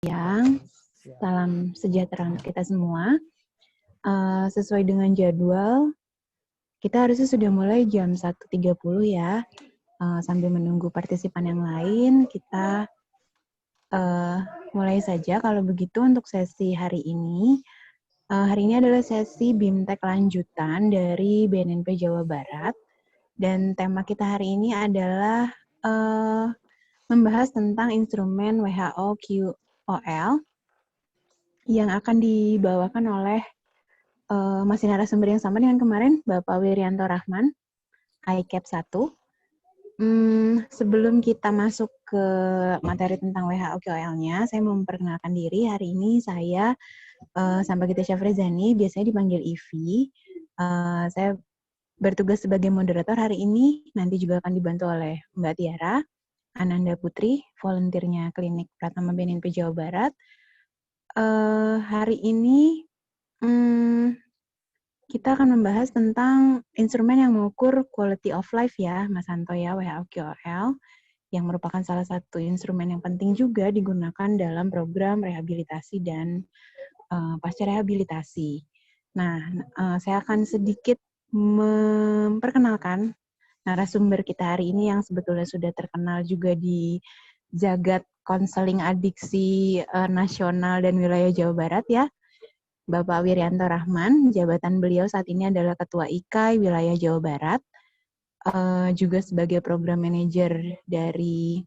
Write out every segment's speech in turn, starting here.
Siang, salam sejahtera untuk kita semua. Sesuai dengan jadwal, kita harusnya sudah mulai jam 1.30 ya. Sambil menunggu partisipan yang lain, kita mulai saja. Kalau begitu untuk sesi hari ini adalah sesi BIMTEK lanjutan dari BNNP Jawa Barat. Dan tema kita hari ini adalah membahas tentang instrumen WHO QOL yang akan dibawakan oleh masih narasumber yang sama dengan kemarin, Bapak Wirianto Rahman, ICAP 1. Sebelum kita masuk ke materi tentang WHO QOL-nya, saya mau memperkenalkan diri. Hari ini saya Sambagita Syafrizani, biasanya dipanggil Ivi. Saya bertugas sebagai moderator hari ini, nanti juga akan dibantu oleh Mbak Tiara, Ananda Putri, volunteernya Klinik Pratama BNNP Jawa Barat. Hari ini kita akan membahas tentang instrumen yang mengukur quality of life ya, Mas Santo ya, WHO QOL, yang merupakan salah satu instrumen yang penting juga digunakan dalam program rehabilitasi dan pasca rehabilitasi. Nah, saya akan sedikit memperkenalkan narasumber kita hari ini yang sebetulnya sudah terkenal juga di jagat konseling adiksi nasional dan wilayah Jawa Barat ya, Bapak Wirianto Rahman. Jabatan beliau saat ini adalah Ketua IKAI Wilayah Jawa Barat, juga sebagai program manajer dari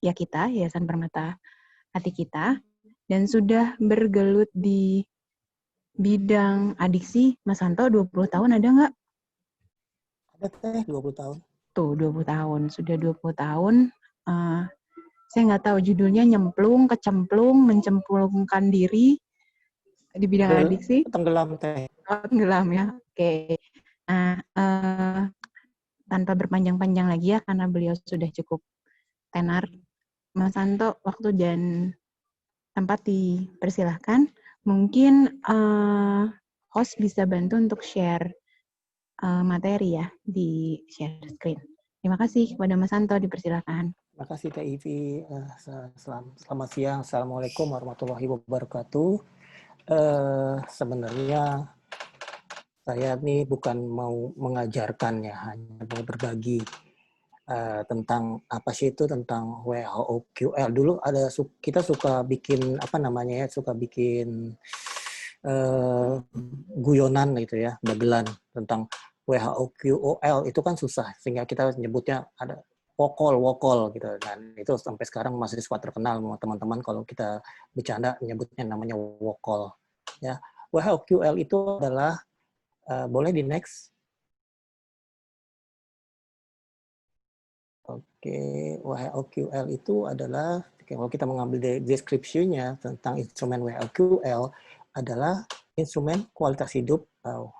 Yayasan Permata Hati Kita, dan sudah bergelut di bidang adiksi. Mas Santo, 20 tahun ada nggak? Ada teh, 20 tahun. Tuh, 20 tahun. Sudah 20 tahun. Saya nggak tahu judulnya, nyemplung, kecemplung, mencemplungkan diri di bidang adiksi. Tenggelam teh. Oh, tenggelam ya. Oke. Nah, tanpa berpanjang-panjang lagi ya, karena beliau sudah cukup tenar, Mas Santo, waktu dan tempat dipersilahkan. Mungkin host bisa bantu untuk share materi ya, di share screen. Terima kasih kepada Mas Santo, dipersilahkan. Terima kasih Teh Ivi. Selamat siang. Assalamualaikum warahmatullahi wabarakatuh. Sebenarnya saya ini bukan mau mengajarkan ya, hanya mau berbagi tentang apa sih itu, tentang WHO QL. Dulu kita suka bikin suka bikin guyonan gitu ya, dagelan tentang WHO QOL. Itu kan susah sehingga kita nyebutnya ada wokol gitu, dan itu sampai sekarang masih suka terkenal sama teman-teman kalau kita bercanda nyebutnya namanya wokol ya. WHO QL itu adalah boleh di next. Oke, WHO QL itu adalah, kalau kita mengambil deskripsinya tentang instrumen WHO QL, adalah instrumen kualitas hidup.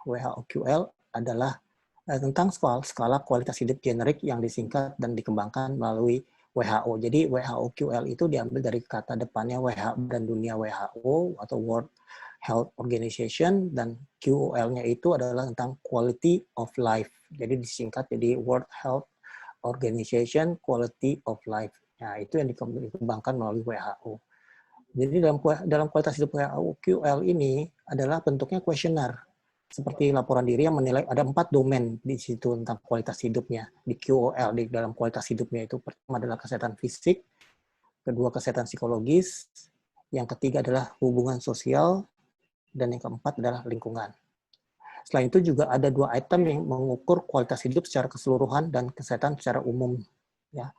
WHO QL adalah tentang skala kualitas hidup generik yang disingkat dan dikembangkan melalui WHO. Jadi WHO QL itu diambil dari kata depannya WHO dan dunia WHO atau World Health Organization, dan QOL-nya itu adalah tentang quality of life. Jadi disingkat jadi World Health Organization Quality of Life. Nah, itu yang dikembangkan melalui WHO. Jadi dalam kualitas hidup WHO QL ini adalah bentuknya kuesioner, seperti laporan diri yang menilai ada 4 domain di situ tentang kualitas hidupnya di QOL. Di dalam kualitas hidupnya itu, pertama adalah kesehatan fisik, kedua kesehatan psikologis, yang ketiga adalah hubungan sosial, dan yang keempat adalah lingkungan. Selain itu juga ada 2 item yang mengukur kualitas hidup secara keseluruhan dan kesehatan secara umum. Ya.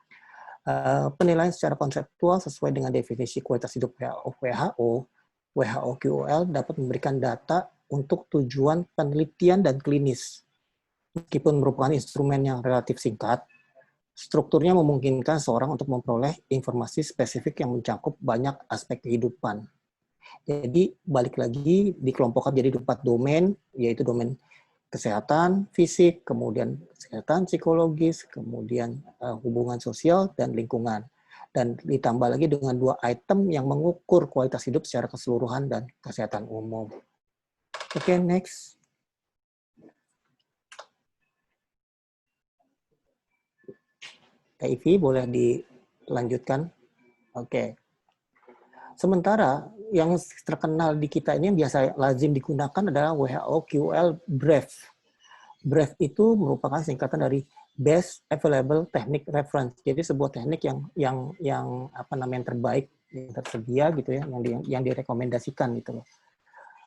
Penilaian secara konseptual sesuai dengan definisi kualitas hidup WHO, WHO QOL dapat memberikan data untuk tujuan penelitian dan klinis. Meskipun merupakan instrumen yang relatif singkat, strukturnya memungkinkan seorang untuk memperoleh informasi spesifik yang mencakup banyak aspek kehidupan. Jadi balik lagi dikelompokkan jadi 4 domain, yaitu domain kesehatan fisik, kemudian kesehatan psikologis, kemudian hubungan sosial dan lingkungan. Dan ditambah lagi dengan 2 item yang mengukur kualitas hidup secara keseluruhan dan kesehatan umum. Oke, next. Kak Ivi, boleh dilanjutkan? Oke. Sementara yang terkenal di kita ini yang biasa lazim digunakan adalah WHO QL BREF. BREF itu merupakan singkatan dari Best Available Technique Reference. Jadi sebuah teknik yang apa namanya yang terbaik yang tersedia gitu ya, yang direkomendasikan gitu loh.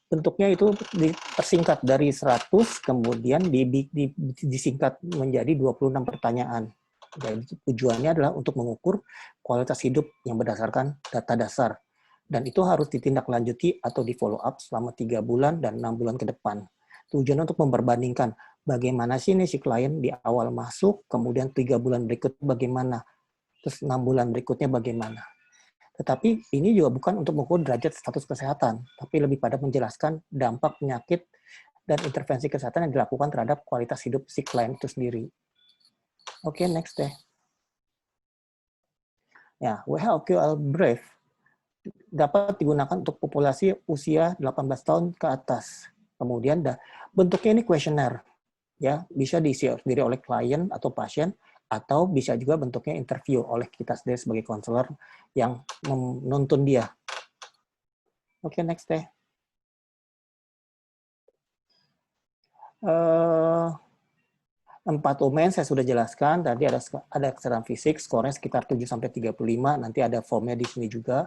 Bentuknya itu tersingkat dari 100 kemudian disingkat menjadi 26 pertanyaan. Jadi tujuannya adalah untuk mengukur kualitas hidup yang berdasarkan data dasar. Dan itu harus ditindaklanjuti atau di follow up selama 3 bulan dan 6 bulan ke depan. Tujuannya untuk memperbandingkan bagaimana sih nih si klien di awal masuk, kemudian 3 bulan berikut bagaimana, terus 6 bulan berikutnya bagaimana. Tetapi ini juga bukan untuk mengukur derajat status kesehatan, tapi lebih pada menjelaskan dampak penyakit dan intervensi kesehatan yang dilakukan terhadap kualitas hidup si klien itu sendiri. Oke, next deh. Ya, WHO QL BREF dapat digunakan untuk populasi usia 18 tahun ke atas. Kemudian bentuknya ini kuesioner, ya bisa diisi sendiri oleh klien atau pasien, atau bisa juga bentuknya interview oleh kita sendiri sebagai konselor yang menuntun dia. Oke, next deh. Empat domain saya sudah jelaskan, tadi ada kesehatan fisik, skornya sekitar 7-35, nanti ada formnya di sini juga.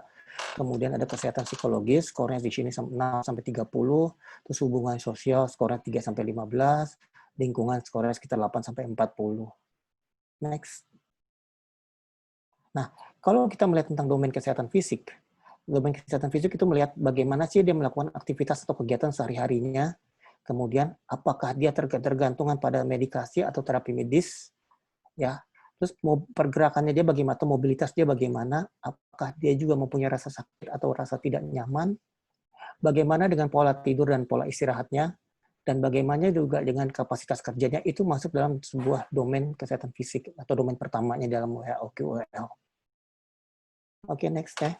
Kemudian ada kesehatan psikologis, skornya di sini 6-30, terus hubungan sosial, skornya 3-15, lingkungan skornya sekitar 8-40. Next. Nah, kalau kita melihat tentang domain kesehatan fisik itu melihat bagaimana sih dia melakukan aktivitas atau kegiatan sehari-harinya, kemudian apakah dia tergantungan pada medikasi atau terapi medis, ya. Terus pergerakannya dia bagaimana, atau mobilitas dia bagaimana, apakah dia juga mempunyai rasa sakit atau rasa tidak nyaman, bagaimana dengan pola tidur dan pola istirahatnya, dan bagaimana juga dengan kapasitas kerjanya, itu masuk dalam sebuah domain kesehatan fisik atau domain pertamanya dalam WHO QOL. Oke, next ya.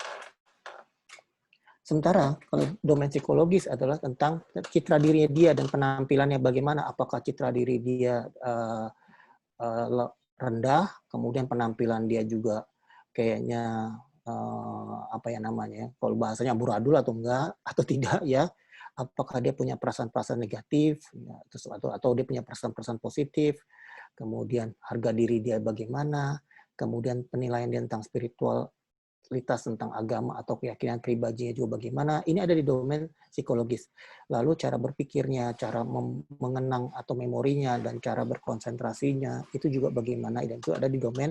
Sementara kalau domain psikologis adalah tentang citra dirinya dia dan penampilannya bagaimana, apakah citra diri dia rendah, kemudian penampilan dia juga kayaknya apa ya namanya, kalau bahasanya amburadul atau enggak atau tidak ya, apakah dia punya perasaan-perasaan negatif, ya, atau dia punya perasaan-perasaan positif, kemudian harga diri dia bagaimana, kemudian penilaian dia tentang spiritual, tentang agama atau keyakinan pribadinya juga bagaimana, ini ada di domain psikologis. Lalu cara berpikirnya, cara mengenang atau memorinya, dan cara berkonsentrasinya, itu juga bagaimana, dan itu ada di domain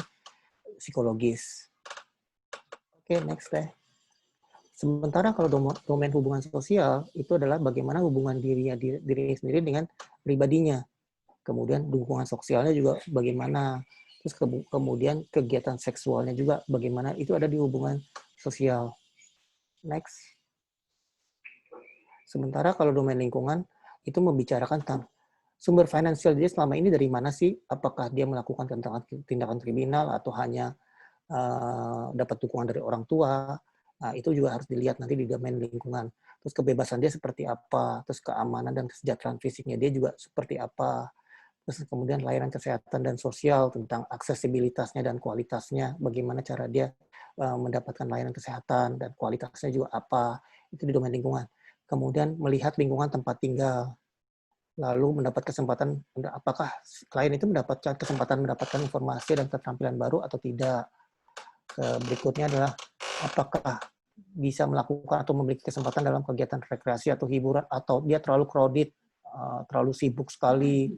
psikologis. Oke, next deh. Sementara kalau domain hubungan sosial, itu adalah bagaimana hubungan dirinya sendiri dengan pribadinya. Kemudian dukungan sosialnya juga bagaimana. Terus kemudian kegiatan seksualnya juga bagaimana, itu ada di hubungan sosial. Next. Sementara kalau domain lingkungan, itu membicarakan tentang sumber finansial dia selama ini dari mana sih? Apakah dia melakukan tindakan kriminal atau hanya dapat dukungan dari orang tua? Nah, itu juga harus dilihat nanti di domain lingkungan. Terus kebebasan dia seperti apa? Terus keamanan dan kesejahteraan fisiknya dia juga seperti apa? Terus kemudian layanan kesehatan dan sosial tentang aksesibilitasnya dan kualitasnya, bagaimana cara dia mendapatkan layanan kesehatan dan kualitasnya juga apa, itu di domain lingkungan. Kemudian melihat lingkungan tempat tinggal, lalu mendapat kesempatan, apakah klien itu mendapatkan kesempatan mendapatkan informasi dan keterampilan baru atau tidak. Berikutnya adalah apakah bisa melakukan atau memiliki kesempatan dalam kegiatan rekreasi atau hiburan, atau dia terlalu crowded, terlalu sibuk sekali.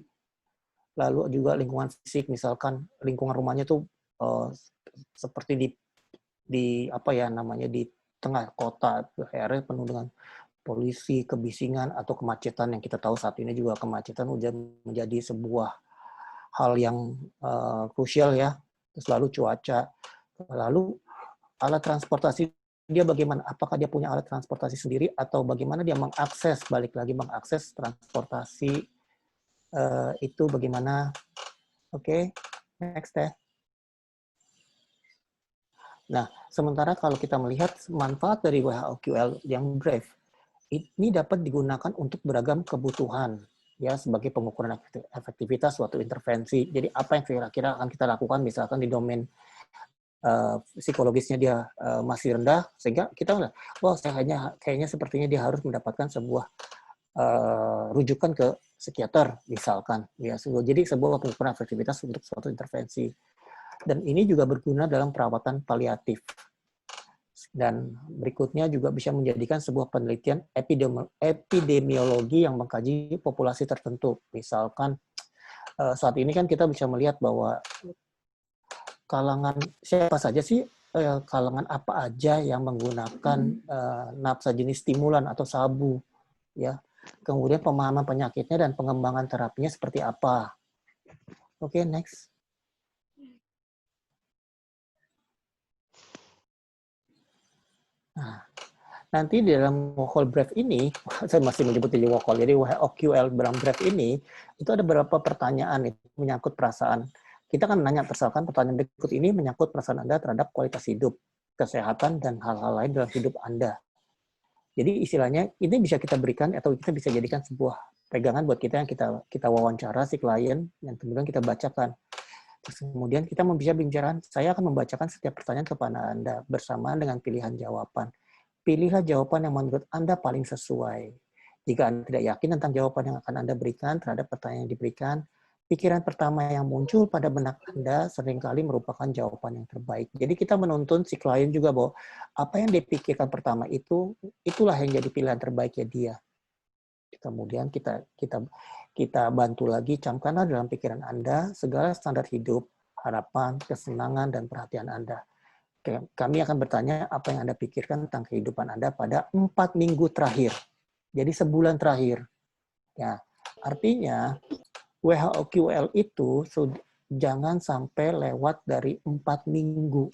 Lalu juga lingkungan fisik, misalkan lingkungan rumahnya tuh seperti di apa ya namanya, di tengah kota, akhirnya penuh dengan polusi, kebisingan, atau kemacetan yang kita tahu saat ini juga kemacetan udah menjadi sebuah hal yang krusial ya. Terus lalu cuaca, lalu alat transportasi dia bagaimana, apakah dia punya alat transportasi sendiri atau bagaimana dia mengakses, balik lagi mengakses transportasi itu bagaimana. Oke, next ya. Nah, sementara kalau kita melihat manfaat dari WHO QL yang BREF, ini dapat digunakan untuk beragam kebutuhan, ya, sebagai pengukuran efektivitas suatu intervensi. Jadi apa yang kira-kira akan kita lakukan misalkan di domain psikologisnya dia masih rendah, sehingga kita bilang, wah kayaknya sepertinya dia harus mendapatkan sebuah rujukan ke psikiater misalkan, ya. Jadi sebuah pengukuran efektivitas untuk suatu intervensi. Dan ini juga berguna dalam perawatan paliatif. Dan berikutnya juga bisa menjadikan sebuah penelitian epidemiologi yang mengkaji populasi tertentu. Misalkan saat ini kan kita bisa melihat bahwa kalangan siapa saja sih, kalangan apa aja yang menggunakan napsa jenis stimulan atau sabu, ya. Kemudian pemahaman penyakitnya dan pengembangan terapinya seperti apa. Oke, next. Nah, nanti di dalam whole breath ini, saya masih menyebut di whole, jadi OQL dalam breath ini, itu ada beberapa pertanyaan itu menyangkut perasaan. Kita kan menanya, misalkan pertanyaan berikut ini menyangkut perasaan Anda terhadap kualitas hidup, kesehatan, dan hal-hal lain dalam hidup Anda. Jadi istilahnya, ini bisa kita berikan atau kita bisa jadikan sebuah pegangan buat kita yang kita wawancara si klien, yang kemudian kita bacakan. Terus kemudian kita bisa bicara, saya akan membacakan setiap pertanyaan kepada Anda bersamaan dengan pilihan jawaban. Pilihlah jawaban yang menurut Anda paling sesuai. Jika Anda tidak yakin tentang jawaban yang akan Anda berikan terhadap pertanyaan yang diberikan, pikiran pertama yang muncul pada benak Anda seringkali merupakan jawaban yang terbaik. Jadi kita menuntun si klien juga bahwa apa yang dipikirkan pertama itulah yang jadi pilihan terbaiknya dia. Kemudian kita bantu lagi, camkanlah dalam pikiran Anda segala standar hidup, harapan, kesenangan, dan perhatian Anda. Kami akan bertanya apa yang Anda pikirkan tentang kehidupan Anda pada 4 minggu terakhir. Jadi sebulan terakhir. Ya, artinya WHOQL itu jangan sampai lewat dari 4 minggu.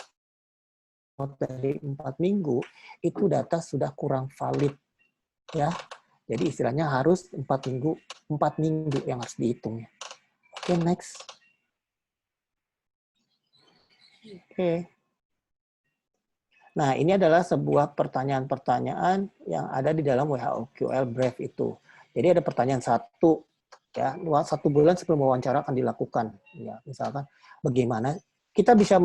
Dari 4 minggu, itu data sudah kurang valid. Ya, jadi istilahnya harus 4 minggu yang harus dihitung. Oke, next. Oke. Nah, ini adalah sebuah pertanyaan-pertanyaan yang ada di dalam WHOQL Brief itu. Jadi ada pertanyaan satu, ya, 1 bulan sebelum wawancara akan dilakukan. Ya, misalkan bagaimana kita bisa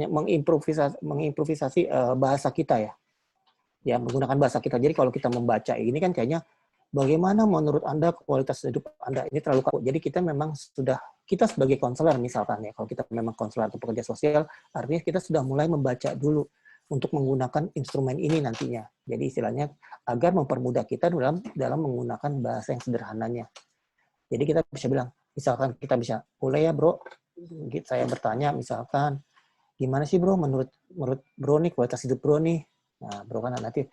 mengimprovisasi bahasa kita, ya. Ya, menggunakan bahasa kita. Jadi kalau kita membaca ini kan kayaknya bagaimana menurut Anda kualitas hidup Anda ini terlalu kaku. Jadi kita sebagai konselor misalkan, ya, kalau kita memang konselor atau pekerja sosial, artinya kita sudah mulai membaca dulu untuk menggunakan instrumen ini nantinya. Jadi istilahnya agar mempermudah kita dalam menggunakan bahasa yang sederhananya. Jadi kita bisa bilang, misalkan kita bisa, boleh ya bro, saya bertanya misalkan, gimana sih bro menurut bro nih kualitas hidup bro nih. Nah, bro kan nanti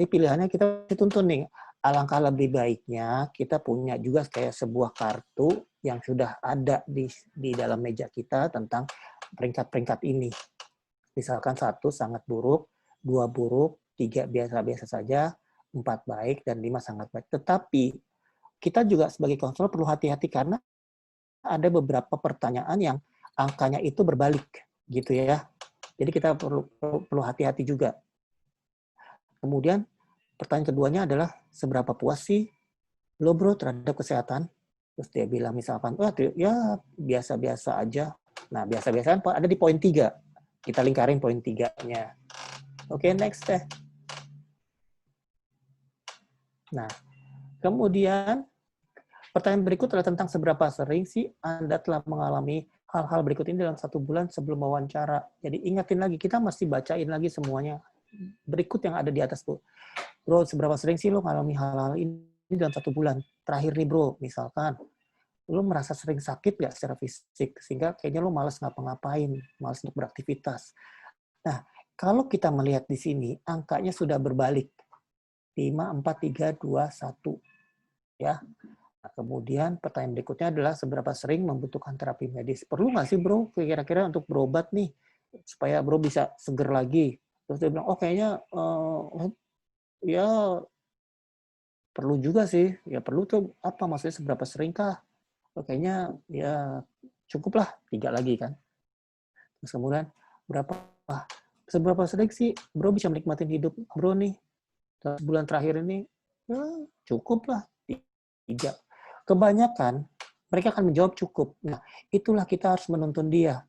pilihannya kita dituntun nih. Alangkah lebih baiknya kita punya juga kayak sebuah kartu yang sudah ada di dalam meja kita tentang peringkat-peringkat ini. Misalkan 1 sangat buruk, 2 buruk, 3 biasa-biasa saja, 4 baik, dan 5 sangat baik. Tetapi kita juga sebagai konselor perlu hati-hati karena ada beberapa pertanyaan yang angkanya itu berbalik, gitu ya. Jadi kita perlu hati-hati juga. Kemudian pertanyaan keduanya adalah seberapa puas sih lo bro terhadap kesehatan? Terus dia bilang misalkan, wah ya biasa-biasa aja. Nah biasa-biasa kan ada di poin 3. Kita lingkarin poin 3-nya. Oke, next deh. Nah, kemudian pertanyaan berikut adalah tentang seberapa sering sih Anda telah mengalami hal-hal berikut ini dalam 1 bulan sebelum wawancara. Jadi ingatin lagi, kita mesti bacain lagi semuanya. Berikut yang ada di atas, Bu. Bro, seberapa sering sih lo mengalami hal-hal ini dalam 1 bulan? Terakhir nih, bro, misalkan, lo merasa sering sakit nggak secara fisik, sehingga kayaknya lo malas ngapa-ngapain, malas untuk beraktivitas. Nah, kalau kita melihat di sini, angkanya sudah berbalik. 5, 4, 3, 2, 1. Ya. Nah, kemudian pertanyaan berikutnya adalah seberapa sering membutuhkan terapi medis. Perlu nggak sih, bro, kira-kira untuk berobat nih, supaya bro bisa seger lagi? Terus dia bilang, oh kayaknya ya perlu juga sih. Ya perlu tuh apa maksudnya seberapa sering kah? Oh, kayaknya ya cukup lah 3 lagi kan. Terus kemudian seberapa sering sih bro bisa menikmati hidup bro nih? Bulan terakhir ini ya, cukup lah 3. Kebanyakan mereka akan menjawab cukup. Nah, itulah kita harus menuntun dia.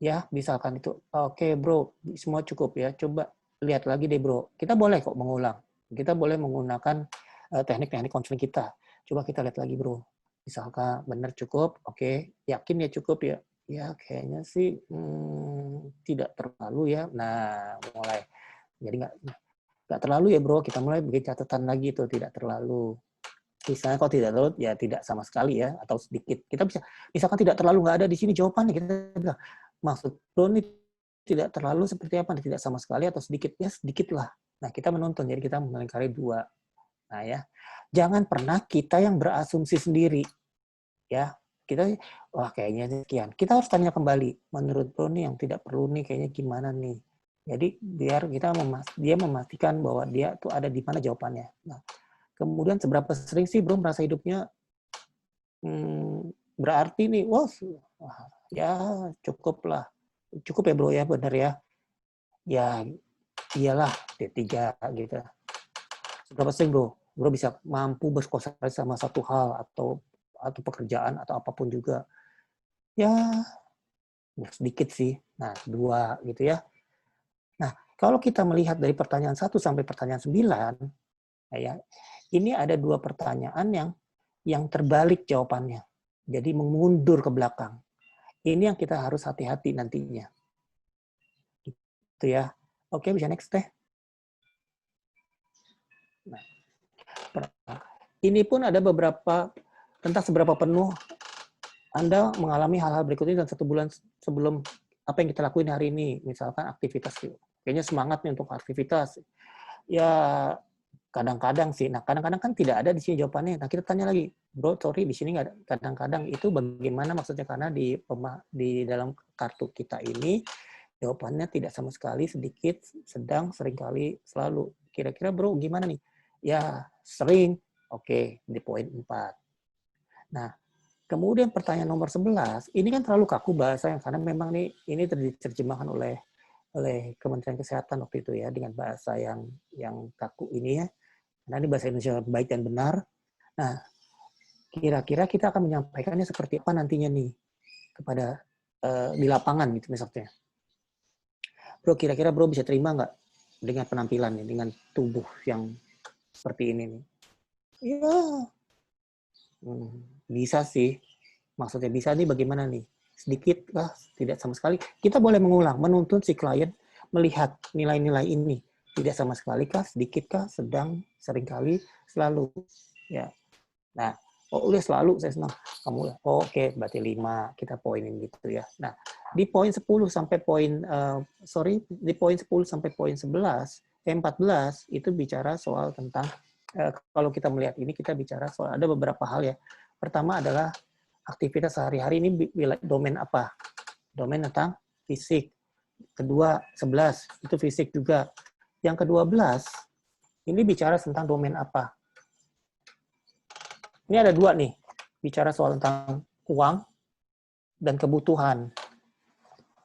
Ya, misalkan itu, oke bro, semua cukup ya. Coba lihat lagi deh bro. Kita boleh kok mengulang. Kita boleh menggunakan teknik-teknik konseling kita. Coba kita lihat lagi bro. Misalkan benar cukup, oke. Yakin ya cukup ya. Ya kayaknya sih tidak terlalu ya. Nah, mulai. Jadi nggak terlalu ya bro. Kita mulai bikin catatan lagi itu tidak terlalu. Misalnya kalau tidak terlalu, ya tidak sama sekali ya, atau sedikit. Kita bisa, misalkan tidak terlalu, nggak ada di sini jawabannya, kita bilang, maksud bro ini tidak terlalu seperti apa, tidak sama sekali atau sedikit, ya sedikit lah. Nah kita menuntun, jadi kita melingkari dua. Nah ya, jangan pernah kita yang berasumsi sendiri, ya. Kita, wah kayaknya sekian. Kita harus tanya kembali, menurut bro nih yang tidak perlu nih, kayaknya gimana nih. Jadi biar dia memastikan bahwa dia tuh ada di mana jawabannya. Nah, kemudian seberapa sering sih bro merasa hidupnya berarti nih, wah ya cukup lah. Cukup ya bro ya, benar ya. Ya iyalah, D3 gitu. Seberapa sering bro? Bro bisa mampu berkonsentrasi sama satu hal atau pekerjaan atau apapun juga. Ya sedikit sih. Nah, 2 gitu ya. Nah, kalau kita melihat dari pertanyaan 1 sampai pertanyaan 9, ya, ini ada 2 pertanyaan yang terbalik jawabannya. Jadi mengundur ke belakang. Ini yang kita harus hati-hati nantinya. Gitu ya. Oke, bisa next teh. Nah, ini pun ada beberapa tentang seberapa penuh Anda mengalami hal-hal berikut ini dalam 1 bulan sebelum apa yang kita lakuin hari ini. Misalkan aktivitas. Kayaknya semangat nih untuk aktivitas. Ya, kadang-kadang sih. Nah, kadang-kadang kan tidak ada di sini jawabannya. Nah, kita tanya lagi, bro, sorry di sini nggak ada. Kadang-kadang itu bagaimana maksudnya? Karena di dalam kartu kita ini jawabannya tidak sama sekali, sedikit, sedang, seringkali, selalu. Kira-kira bro gimana nih? Ya, sering. Oke, di poin 4. Nah, kemudian pertanyaan nomor 11, ini kan terlalu kaku bahasa yang karena memang ini diterjemahkan oleh Kementerian Kesehatan waktu itu ya dengan bahasa yang kaku ini ya. Karena ini bahasa Indonesia baik dan benar. Nah, kira-kira kita akan menyampaikannya seperti apa nantinya nih kepada di lapangan gitu misalnya. Bro, kira-kira bro bisa terima nggak dengan penampilan nih, dengan tubuh yang seperti ini nih? Ya, bisa sih. Maksudnya bisa nih bagaimana nih? Sedikit lah, tidak sama sekali. Kita boleh mengulang, menuntun si klien melihat nilai-nilai ini. Tidak sama sekali kah, sedikit kah, sedang, seringkali, selalu. Ya. Nah, udah selalu saya senang. Kamu oke, berarti 5 kita poinin gitu ya. Nah, di poin 10 sampai di poin 10 sampai poin 14 itu bicara soal tentang kalau kita melihat ini kita bicara soal ada beberapa hal ya. Pertama adalah aktivitas sehari-hari ini domain apa? Domain tentang fisik. Kedua, 11 itu fisik juga. Yang ke-12 ini bicara tentang domain apa? Ini ada 2 nih, bicara soal tentang uang dan kebutuhan.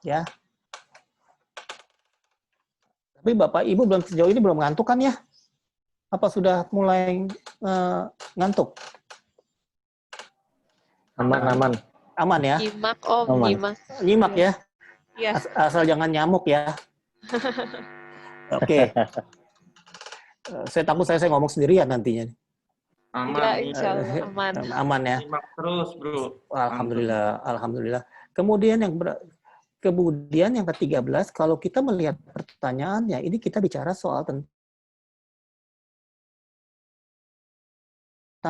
Ya. Tapi Bapak Ibu belum sejauh ini belum ngantuk kan ya? Apa sudah mulai ngantuk? Aman. Aman ya? Nyimak Om, Aman. nyimak. Nyimak ya? Iya. Asal jangan nyamuk ya. Oke. Saya takut saya ngomong sendirian nantinya. Enggak, insya Allah aman. Aman ya? Simak terus, bro. Alhamdulillah, alhamdulillah. Kemudian yang ke-13, kalau kita melihat pertanyaannya, ini kita bicara soal tentang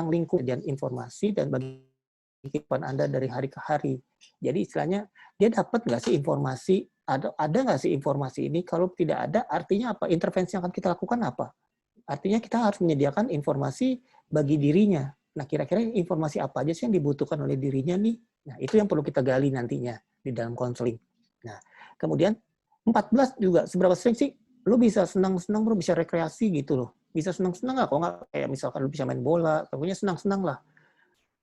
lingkup dan informasi dan bagi kehidupan Anda dari hari ke hari. Jadi istilahnya, dia dapat nggak sih informasi, ada nggak sih informasi ini? Kalau tidak ada, artinya apa? Intervensi yang akan kita lakukan apa? Artinya kita harus menyediakan informasi bagi dirinya. Nah, kira-kira informasi apa aja sih yang dibutuhkan oleh dirinya nih? Nah, itu yang perlu kita gali nantinya di dalam konseling. Nah, kemudian 14 juga, seberapa sering sih lu bisa senang-senang, lu bisa rekreasi gitu loh. Bisa senang-senang nggak? Kalau nggak, kayak misalkan lu bisa main bola, pokoknya senang-senang lah.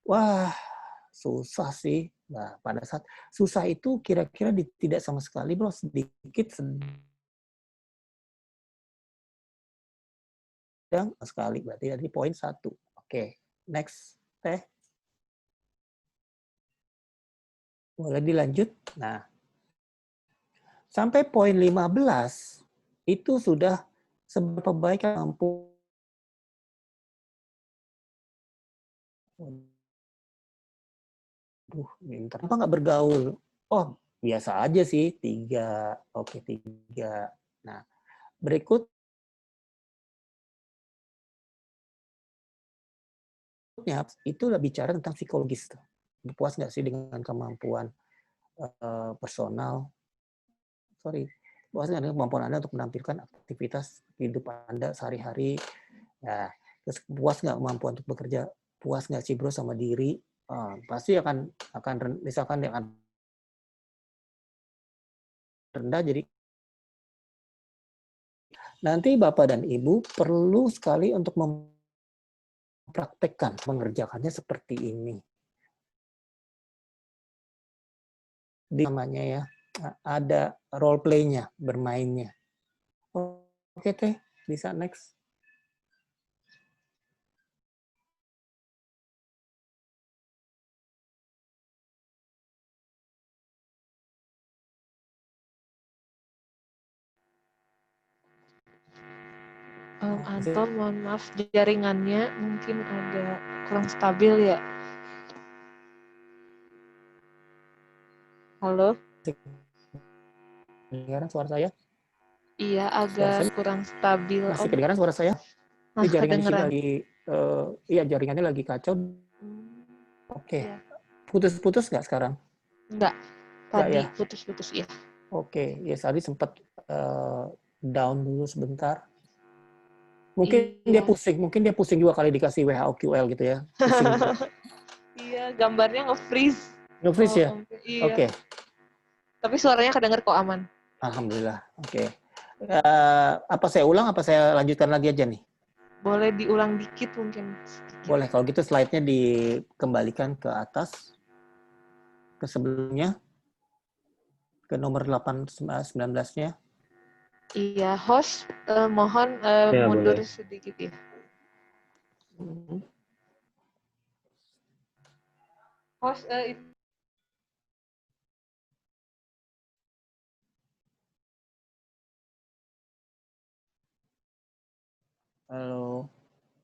Wah, susah sih. Nah, pada saat susah itu kira-kira tidak sama sekali, bro, sedikit sedang sekali, berarti dari poin 1. Oke, next, teh. Boleh dilanjut? Nah, sampai poin 15 itu sudah seberapa baik mampu. Bentar. Kenapa nggak bergaul? Oh, biasa aja sih, 3. Oke, 3. Nah, berikutnya itu udah bicara tentang psikologis. Puas nggak sih dengan kemampuan personal? Puas nggak dengan kemampuan Anda untuk menampilkan aktivitas kehidupan Anda sehari-hari? Ya, terus puas nggak kemampuan untuk bekerja? Puas nggak sih bro sama diri? Pasti akan misalkan dia akan rendah, jadi nanti Bapak dan Ibu perlu sekali untuk mempraktekkan, mengerjakannya seperti ini. Namanya ya, ada role play-nya, bermainnya. Oke Teh, bisa next. Anton, mohon maaf, jaringannya mungkin agak kurang stabil ya. Halo? Kedengaran suara saya? Iya, Suara agak saya kurang stabil. masih kedengaran suara saya? Nah, Jaringan di sini kedengeran. lagi, iya jaringannya lagi kacau. Oke, Ya. putus-putus nggak sekarang? Enggak, Nggak tadi ya? putus-putus ya. Oke, ya tadi sempat down dulu sebentar. Mungkin dia pusing juga kali dikasih WHOQL gitu ya. Pusing juga. Iya, gambarnya nge-freeze. Nge-freeze ya? Iya. Oke. Tapi suaranya kedenger kok aman. Alhamdulillah. Oke. Apa saya ulang, apa saya lanjutkan lagi aja nih? Boleh diulang dikit mungkin. Sedikit. Boleh, kalau gitu slide-nya dikembalikan ke atas, ke sebelumnya, ke nomor 19-nya. Iya, host mohon Ya, mundur boleh. sedikit ya. Host Halo.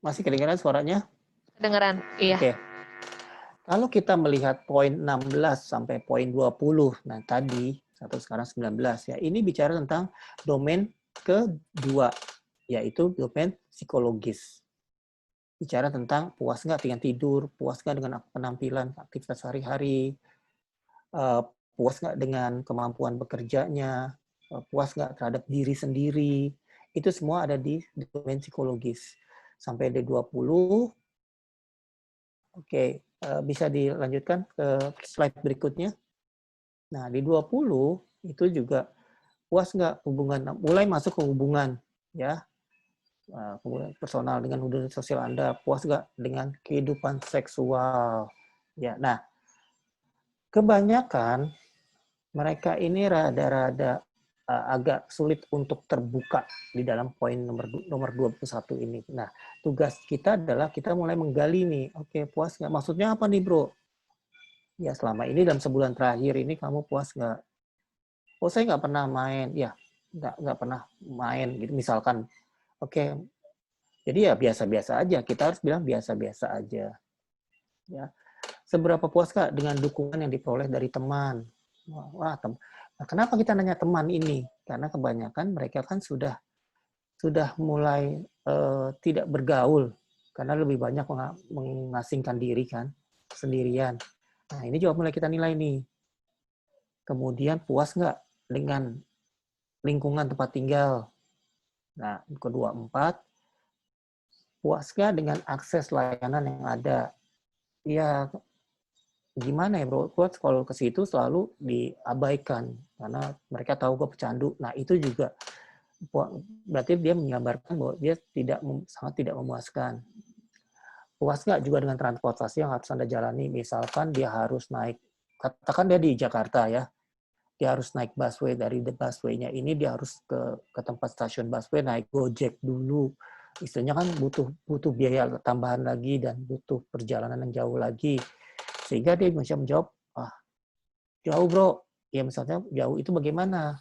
Masih kedengaran suaranya? kedengeran, iya. Oke. Kalau kita melihat poin 16 sampai poin 20, nah tadi, atau sekarang 19, ya ini bicara tentang domain kedua, yaitu domain psikologis. Bicara tentang puas nggak dengan tidur, puas nggak dengan penampilan aktivitas sehari-hari, puas nggak dengan kemampuan bekerjanya, puas nggak terhadap diri sendiri, itu semua ada di domain psikologis. Sampai D20, oke, bisa dilanjutkan ke slide berikutnya. Nah, di 20 itu juga puas nggak hubungan, mulai masuk ke hubungan, ya, hubungan personal dengan hubungan sosial Anda, puas nggak dengan kehidupan seksual, ya. Nah, kebanyakan mereka ini rada-rada agak sulit untuk terbuka di dalam poin nomor 21 ini. Nah, tugas kita adalah kita mulai menggali nih, oke, puas nggak? Maksudnya apa nih, bro? Ya, selama ini dalam sebulan terakhir ini kamu puas nggak? Oh, saya nggak pernah main. Ya, nggak pernah main gitu. Misalkan, oke, jadi ya biasa-biasa aja. Kita harus bilang biasa-biasa aja. Ya, seberapa puas Kak dengan dukungan yang diperoleh dari teman? Wah, nah, kenapa kita nanya teman ini? Karena kebanyakan mereka kan sudah mulai tidak bergaul karena lebih banyak mengasingkan diri kan, sendirian. Nah, ini juga mulai kita nilai nih. Kemudian puas nggak dengan lingkungan tempat tinggal? Nah, kedua, 4, puas nggak dengan akses layanan yang ada? Ya, gimana ya bro, gue kalau ke situ selalu diabaikan karena mereka tahu gue pecandu. Nah itu juga berarti dia menggambarkan bahwa dia sangat tidak memuaskan. Puas nggak juga dengan transportasi yang harus Anda jalani, misalkan dia harus naik, katakan dia di Jakarta ya, dia harus naik busway, dari the busway-nya ini dia harus ke tempat stasiun busway naik Gojek dulu, istilahnya kan butuh biaya tambahan lagi dan butuh perjalanan yang jauh lagi. Sehingga dia bisa menjawab, jauh bro. Ya misalnya jauh itu bagaimana?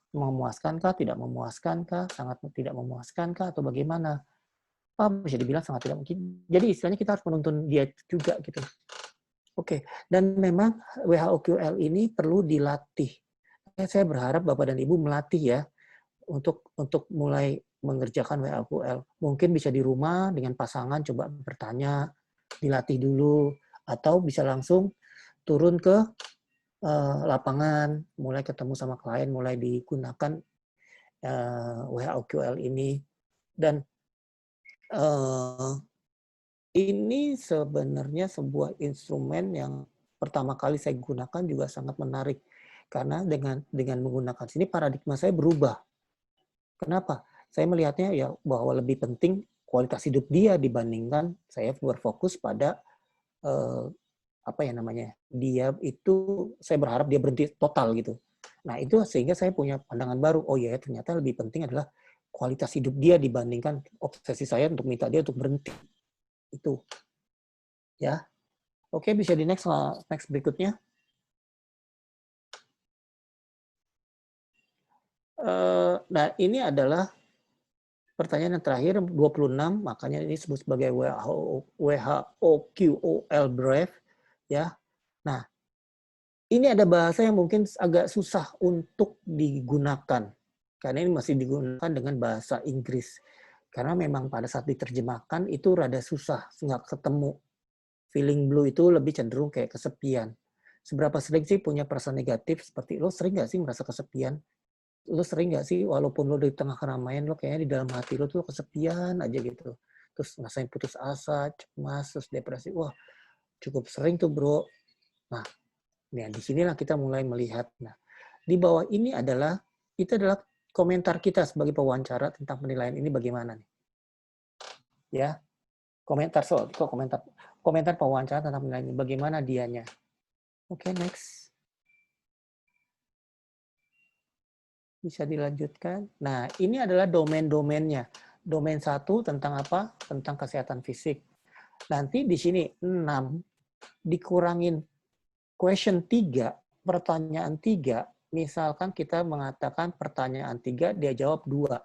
Memuaskankah, tidak memuaskankah, sangat tidak memuaskankah, atau bagaimana? Bisa dibilang sangat tidak mungkin. Jadi istilahnya kita harus menuntun dia juga gitu. Oke, dan memang WHOQL ini perlu dilatih. Saya berharap Bapak dan Ibu melatih ya untuk mulai mengerjakan WHOQL. Mungkin bisa di rumah dengan pasangan coba bertanya, dilatih dulu, atau bisa langsung turun ke lapangan, mulai ketemu sama klien, mulai digunakan WHOQL ini. Dan ini sebenarnya sebuah instrumen yang pertama kali saya gunakan juga sangat menarik. Karena dengan menggunakan sini paradigma saya berubah. Kenapa? Saya melihatnya ya bahwa lebih penting kualitas hidup dia dibandingkan saya berfokus pada apa ya namanya, dia itu saya berharap dia berhenti total gitu. Nah itu sehingga saya punya pandangan baru, oh ya ternyata lebih penting adalah kualitas hidup dia dibandingkan obsesi saya untuk minta dia untuk berhenti. Itu ya. Oke, bisa di next berikutnya. Nah ini adalah pertanyaan yang terakhir 26, makanya ini disebut sebagai WHOQOL brief ya. Nah, ini ada bahasa yang mungkin agak susah untuk digunakan. Karena ini masih digunakan dengan bahasa Inggris. Karena memang pada saat diterjemahkan itu rada susah, nggak ketemu. Feeling blue itu lebih cenderung kayak kesepian. Seberapa sering sih punya perasaan negatif seperti lo sering nggak sih merasa kesepian? Lo sering nggak sih walaupun lo di tengah keramaian lo kayaknya di dalam hati lo tuh kesepian aja gitu. Terus ngerasain putus asa, cemas, terus depresi. Wah, cukup sering tuh bro. Nah, disinilah kita mulai melihat. Nah, di bawah ini adalah komentar kita sebagai pewawancara tentang penilaian ini bagaimana nih? Ya, komentar pewawancara tentang penilaian ini bagaimana dianya? Oke, next. Bisa dilanjutkan. Nah, ini adalah domain-domainnya. Domain 1 tentang apa? Tentang kesehatan fisik. Nanti di sini 6 dikurangin question 3, pertanyaan 3, misalkan kita mengatakan pertanyaan 3, dia jawab 2.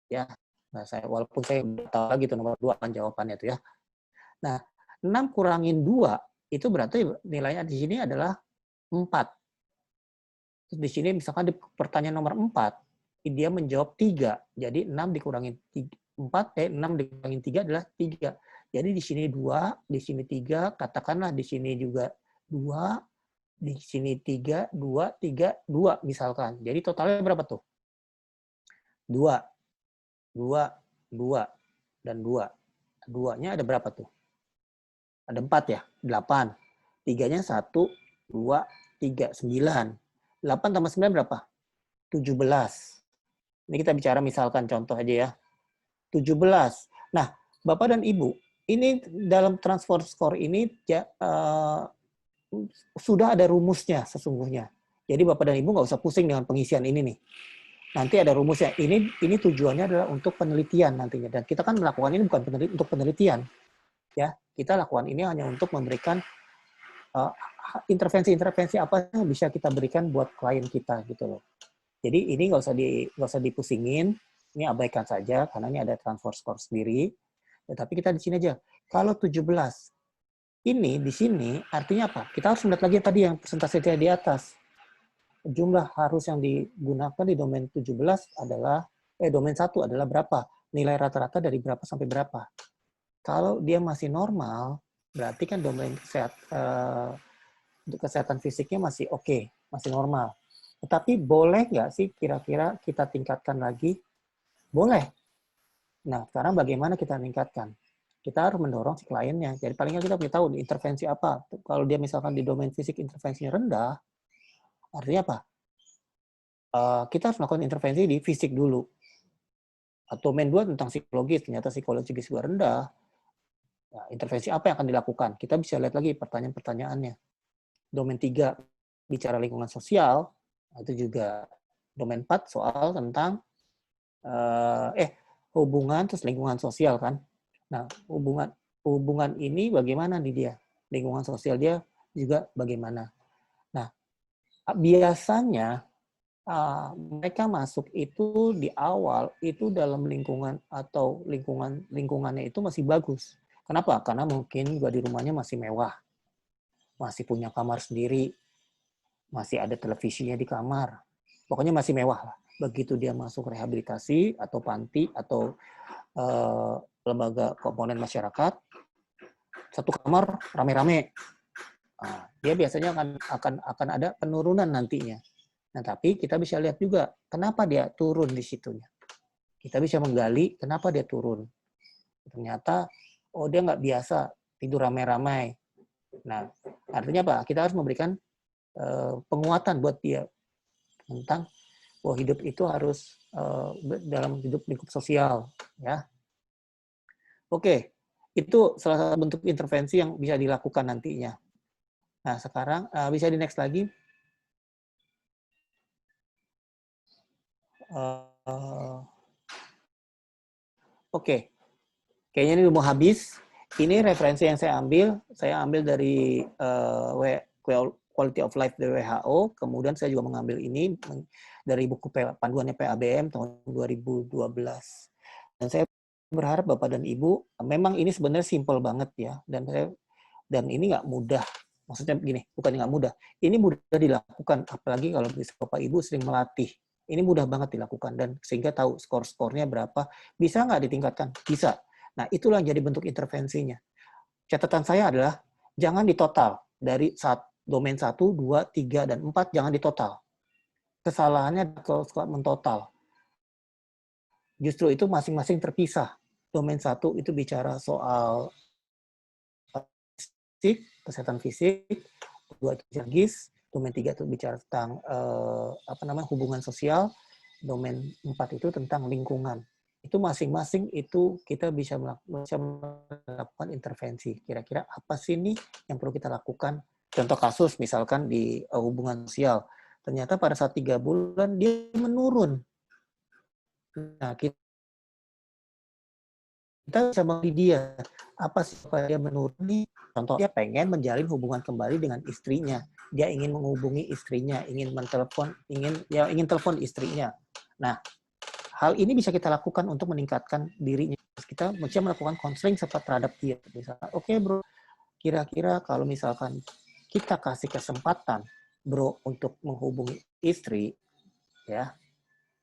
Ya. Nah, walaupun saya tahu lagi itu nomor 2 kan jawabannya itu ya. Nah, 6 kurangin 2 itu berarti nilainya di sini adalah 4. Terus di sini misalkan di pertanyaan nomor 4, dia menjawab 3. Jadi 6 dikurangin 4, 6 dikurangin 3 adalah 3. Jadi di sini 2, di sini 3, katakanlah di sini juga 2, di sini 3, 2, 3, 2 misalkan. Jadi totalnya berapa tuh? 2, 2, 2, dan 2. 2-nya ada berapa tuh? Ada 4 ya? 8. 3-nya 1, 2, 3, 9. 8 tambah 9 berapa? 17. Ini kita bicara misalkan contoh aja ya. 17. Nah, Bapak dan Ibu, ini dalam transfer score ini ya, sudah ada rumusnya sesungguhnya. Jadi Bapak dan Ibu nggak usah pusing dengan pengisian ini nih. Nanti ada rumusnya. Ini tujuannya adalah untuk penelitian nantinya. Dan kita kan melakukan ini bukan untuk penelitian. Ya, kita lakukan ini hanya untuk memberikan intervensi-intervensi apa yang bisa kita berikan buat klien kita gitu loh. Jadi ini nggak usah dipusingin. Ini abaikan saja karena ini ada transfer score sendiri. Ya, tapi kita di sini aja. Kalau 17 ini di sini artinya apa? Kita harus melihat lagi tadi yang persentase di atas. Jumlah harus yang digunakan di domain 17 adalah domain 1 adalah berapa? Nilai rata-rata dari berapa sampai berapa? Kalau dia masih normal, berarti kan domain kesehatan fisiknya masih oke, masih normal. Tetapi boleh nggak sih kira-kira kita tingkatkan lagi? Boleh. Nah, sekarang bagaimana kita tingkatkan? Kita harus mendorong si kliennya. Jadi paling nggak kita punya tahu intervensi apa. Kalau dia misalkan di domain fisik intervensinya rendah, artinya apa? Kita harus melakukan intervensi di fisik dulu. Atau domain 2 tentang psikologis, ternyata psikologis juga rendah. Nah, intervensi apa yang akan dilakukan? Kita bisa lihat lagi pertanyaan-pertanyaannya. Domain 3 bicara lingkungan sosial, itu juga domain 4 soal tentang hubungan terus lingkungan sosial kan. Nah, hubungan ini bagaimana nih dia? Lingkungan sosial dia juga bagaimana? Nah, biasanya mereka masuk itu di awal itu dalam lingkungan atau lingkungannya itu masih bagus. Kenapa? Karena mungkin juga di rumahnya masih mewah, masih punya kamar sendiri, masih ada televisinya di kamar. Pokoknya masih mewah lah. Begitu dia masuk rehabilitasi atau panti atau lembaga komponen masyarakat, satu kamar rame-rame. Dia biasanya akan ada penurunan nantinya. Nah, tapi kita bisa lihat juga kenapa dia turun di situnya. Kita bisa menggali kenapa dia turun. Ternyata, oh dia nggak biasa tidur ramai-ramai. Nah, artinya apa? Kita harus memberikan penguatan buat dia tentang hidup itu harus dalam hidup lingkup sosial, ya. Oke, itu salah satu bentuk intervensi yang bisa dilakukan nantinya. Nah, sekarang bisa di next lagi. Oke, kayaknya ini udah mau habis. Ini referensi yang saya ambil dari Quality of Life dari WHO. Kemudian saya juga mengambil ini dari buku panduannya PABM tahun 2012. Dan saya berharap Bapak dan Ibu, memang ini sebenarnya simple banget ya, dan ini nggak mudah. Maksudnya begini, bukan nggak mudah. Ini mudah dilakukan, apalagi kalau Bapak Ibu sering melatih. Ini mudah banget dilakukan, dan sehingga tahu skor-skornya berapa. Bisa nggak ditingkatkan? Bisa. Nah, itulah yang jadi bentuk intervensinya. Catatan saya adalah, jangan ditotal. Dari domain 1, 2, 3, dan 4, jangan ditotal. Kesalahannya kalau mentotal. Justru itu masing-masing terpisah. Domain 1 itu bicara soal kesehatan fisik, 2 itu psikologis, domain 3 itu bicara tentang hubungan sosial, domain 4 itu tentang lingkungan. Itu masing-masing itu kita bisa melakukan intervensi. Kira-kira apa sih nih yang perlu kita lakukan? Contoh kasus misalkan di hubungan sosial, ternyata pada saat 3 bulan dia menurun. Nah, kita bisa mengerti dia, apa sih dia menurun nih? Contoh, dia pengen menjalin hubungan kembali dengan istrinya. Dia ingin menghubungi istrinya, ingin telepon istrinya. Nah, hal ini bisa kita lakukan untuk meningkatkan dirinya. Kita mesti melakukan konseling terhadap dia. Misalnya, oke bro, kira-kira kalau misalkan kita kasih kesempatan bro untuk menghubungi istri, ya,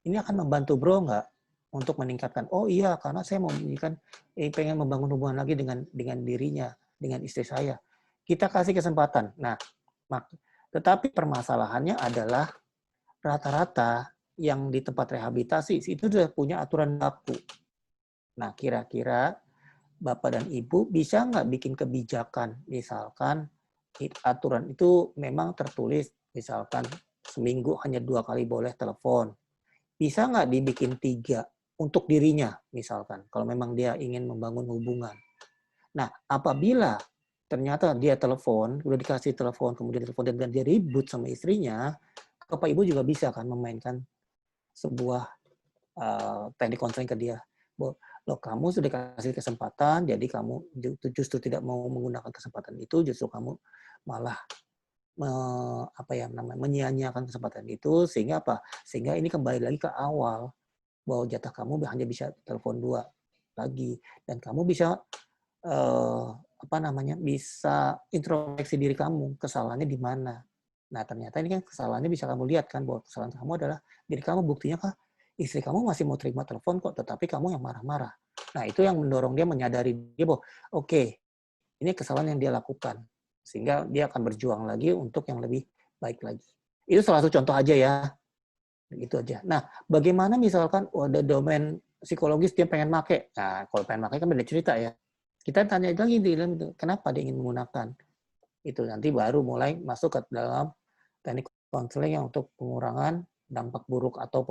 ini akan membantu bro nggak untuk meningkatkan? Oh iya, karena saya mau pengen membangun hubungan lagi dengan dirinya, dengan istri saya. Kita kasih kesempatan. Nah, tetapi permasalahannya adalah rata-rata yang di tempat rehabilitasi itu sudah punya aturan baku. Nah, kira-kira Bapak dan Ibu bisa nggak bikin kebijakan, misalkan aturan itu memang tertulis, misalkan seminggu hanya 2 kali boleh telepon. Bisa nggak dibikin 3 untuk dirinya, misalkan, kalau memang dia ingin membangun hubungan. Nah, apabila ternyata dia telepon, udah dikasih telepon, kemudian telepon dan dia ribut sama istrinya, Bapak Ibu juga bisa kan memainkan sebuah teknik konseling ke dia. Loh, kamu sudah kasih kesempatan, jadi kamu justru tidak mau menggunakan kesempatan itu, justru kamu malah menyia-nyiakan kesempatan itu, sehingga apa? Sehingga ini kembali lagi ke awal, bahwa jatah kamu hanya bisa telepon 2 lagi, dan kamu bisa bisa introspeksi diri kamu, kesalahannya di mana. Nah, ternyata ini kan kesalahannya bisa kamu lihat kan, bahwa kesalahan kamu adalah diri kamu. Buktinya kah? Istri kamu masih mau terima telepon kok, tetapi kamu yang marah-marah. Nah, itu yang mendorong dia menyadari dia bahwa oke, ini kesalahan yang dia lakukan. Sehingga dia akan berjuang lagi untuk yang lebih baik lagi. Itu salah satu contoh aja ya. Gitu aja. Nah, bagaimana misalkan ada domain psikologis dia pengen make? Nah, kalau pengen make kan beda cerita ya. Kita tanya lagi kenapa dia ingin menggunakan. Itu nanti baru mulai masuk ke dalam teknik konseling yang untuk pengurangan dampak buruk atau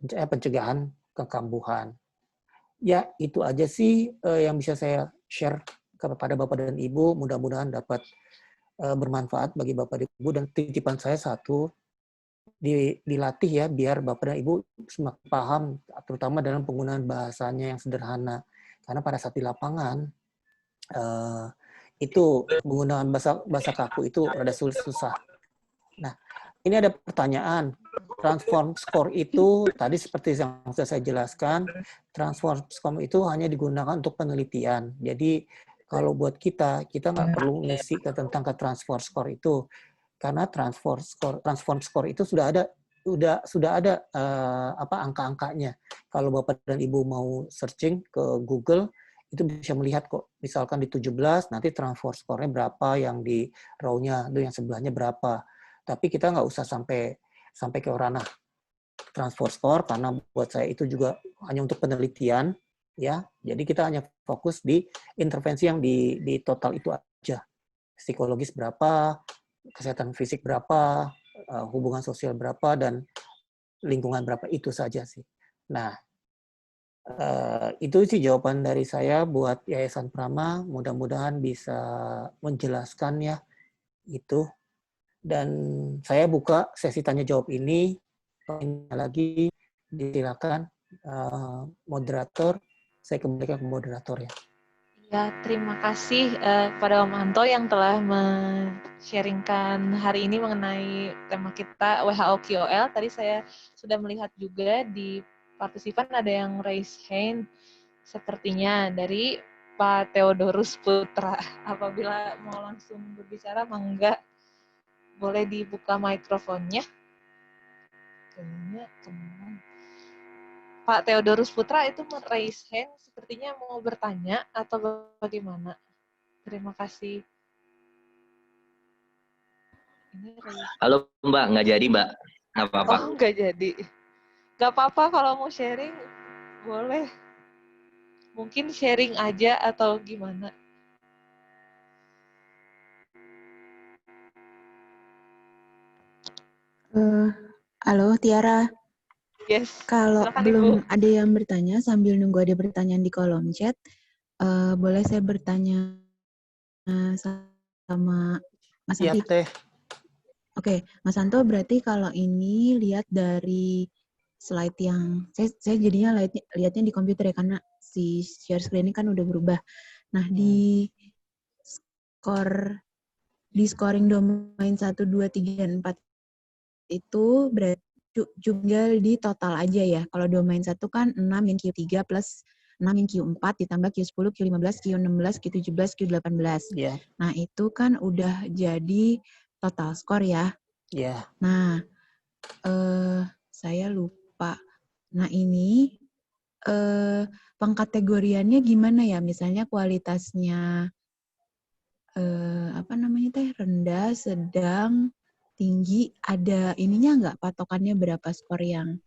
pencegahan kekambuhan. Ya, itu aja sih yang bisa saya share kepada Bapak dan Ibu. Mudah-mudahan dapat bermanfaat bagi Bapak dan Ibu. Dan titipan saya satu, dilatih ya, biar Bapak dan Ibu semakin paham, terutama dalam penggunaan bahasanya yang sederhana. Karena pada saat di lapangan, itu penggunaan bahasa kaku itu rada susah. Nah, ini ada pertanyaan. Transform score itu tadi seperti yang sudah saya jelaskan, transform score itu hanya digunakan untuk penelitian. Jadi kalau buat kita nggak perlu ngisi tentang ke transform score itu, karena transform score itu sudah ada angka-angkanya. Kalau Bapak dan Ibu mau searching ke Google itu bisa melihat kok. Misalkan di 17 nanti transform score-nya berapa, yang di row-nya itu yang sebelahnya berapa. Tapi kita nggak usah sampai ke ranah transfer score, karena buat saya itu juga hanya untuk penelitian, ya. Jadi kita hanya fokus di intervensi yang di total itu aja. Psikologis berapa, kesehatan fisik berapa, hubungan sosial berapa, dan lingkungan berapa, itu saja sih. Nah, itu sih jawaban dari saya buat Yayasan Prama. Mudah-mudahan bisa menjelaskan ya itu. Dan saya buka sesi tanya jawab ini. Lagi disilakan moderator. Saya kembalikan ke moderator ya. Ya, terima kasih kepada Om Anto yang telah men-sharingkan hari ini mengenai tema kita WHO QOL. Tadi saya sudah melihat juga di partisipan ada yang raise hand sepertinya dari Pak Theodorus Putra. Apabila mau langsung berbicara, mangga boleh dibuka mikrofonnya. Kayaknya teman. Pak Theodorus Putra itu raise hand, sepertinya mau bertanya atau bagaimana? Terima kasih. Halo Mbak, nggak jadi Mbak, nggak apa-apa. Oh, nggak jadi. Nggak apa-apa kalau mau sharing, boleh. Mungkin sharing aja atau gimana? Halo Tiara. Yes. Kalau Silakan, belum Ibu. ada yang bertanya, sambil nunggu ada pertanyaan di kolom chat, boleh saya bertanya sama Mas Iya, Santi? Teh. Oke, Mas Santo, berarti kalau ini lihat dari slide yang saya jadinya lihatnya di komputer ya, karena si share screen ini kan udah berubah. Nah, di scoring domain 1, 2, 3, dan 4 itu berarti tinggal di total aja ya. Kalau domain 1 kan 6 min Q3 plus 6 min Q4 ditambah Q10, Q15, Q16, Q17, Q18. Yeah. Nah, itu kan udah jadi total skor ya. Iya. Nah, saya lupa. Nah, ini pengkategoriannya gimana ya? Misalnya kualitasnya rendah, sedang, tinggi, ada ininya nggak, patokannya berapa skor yang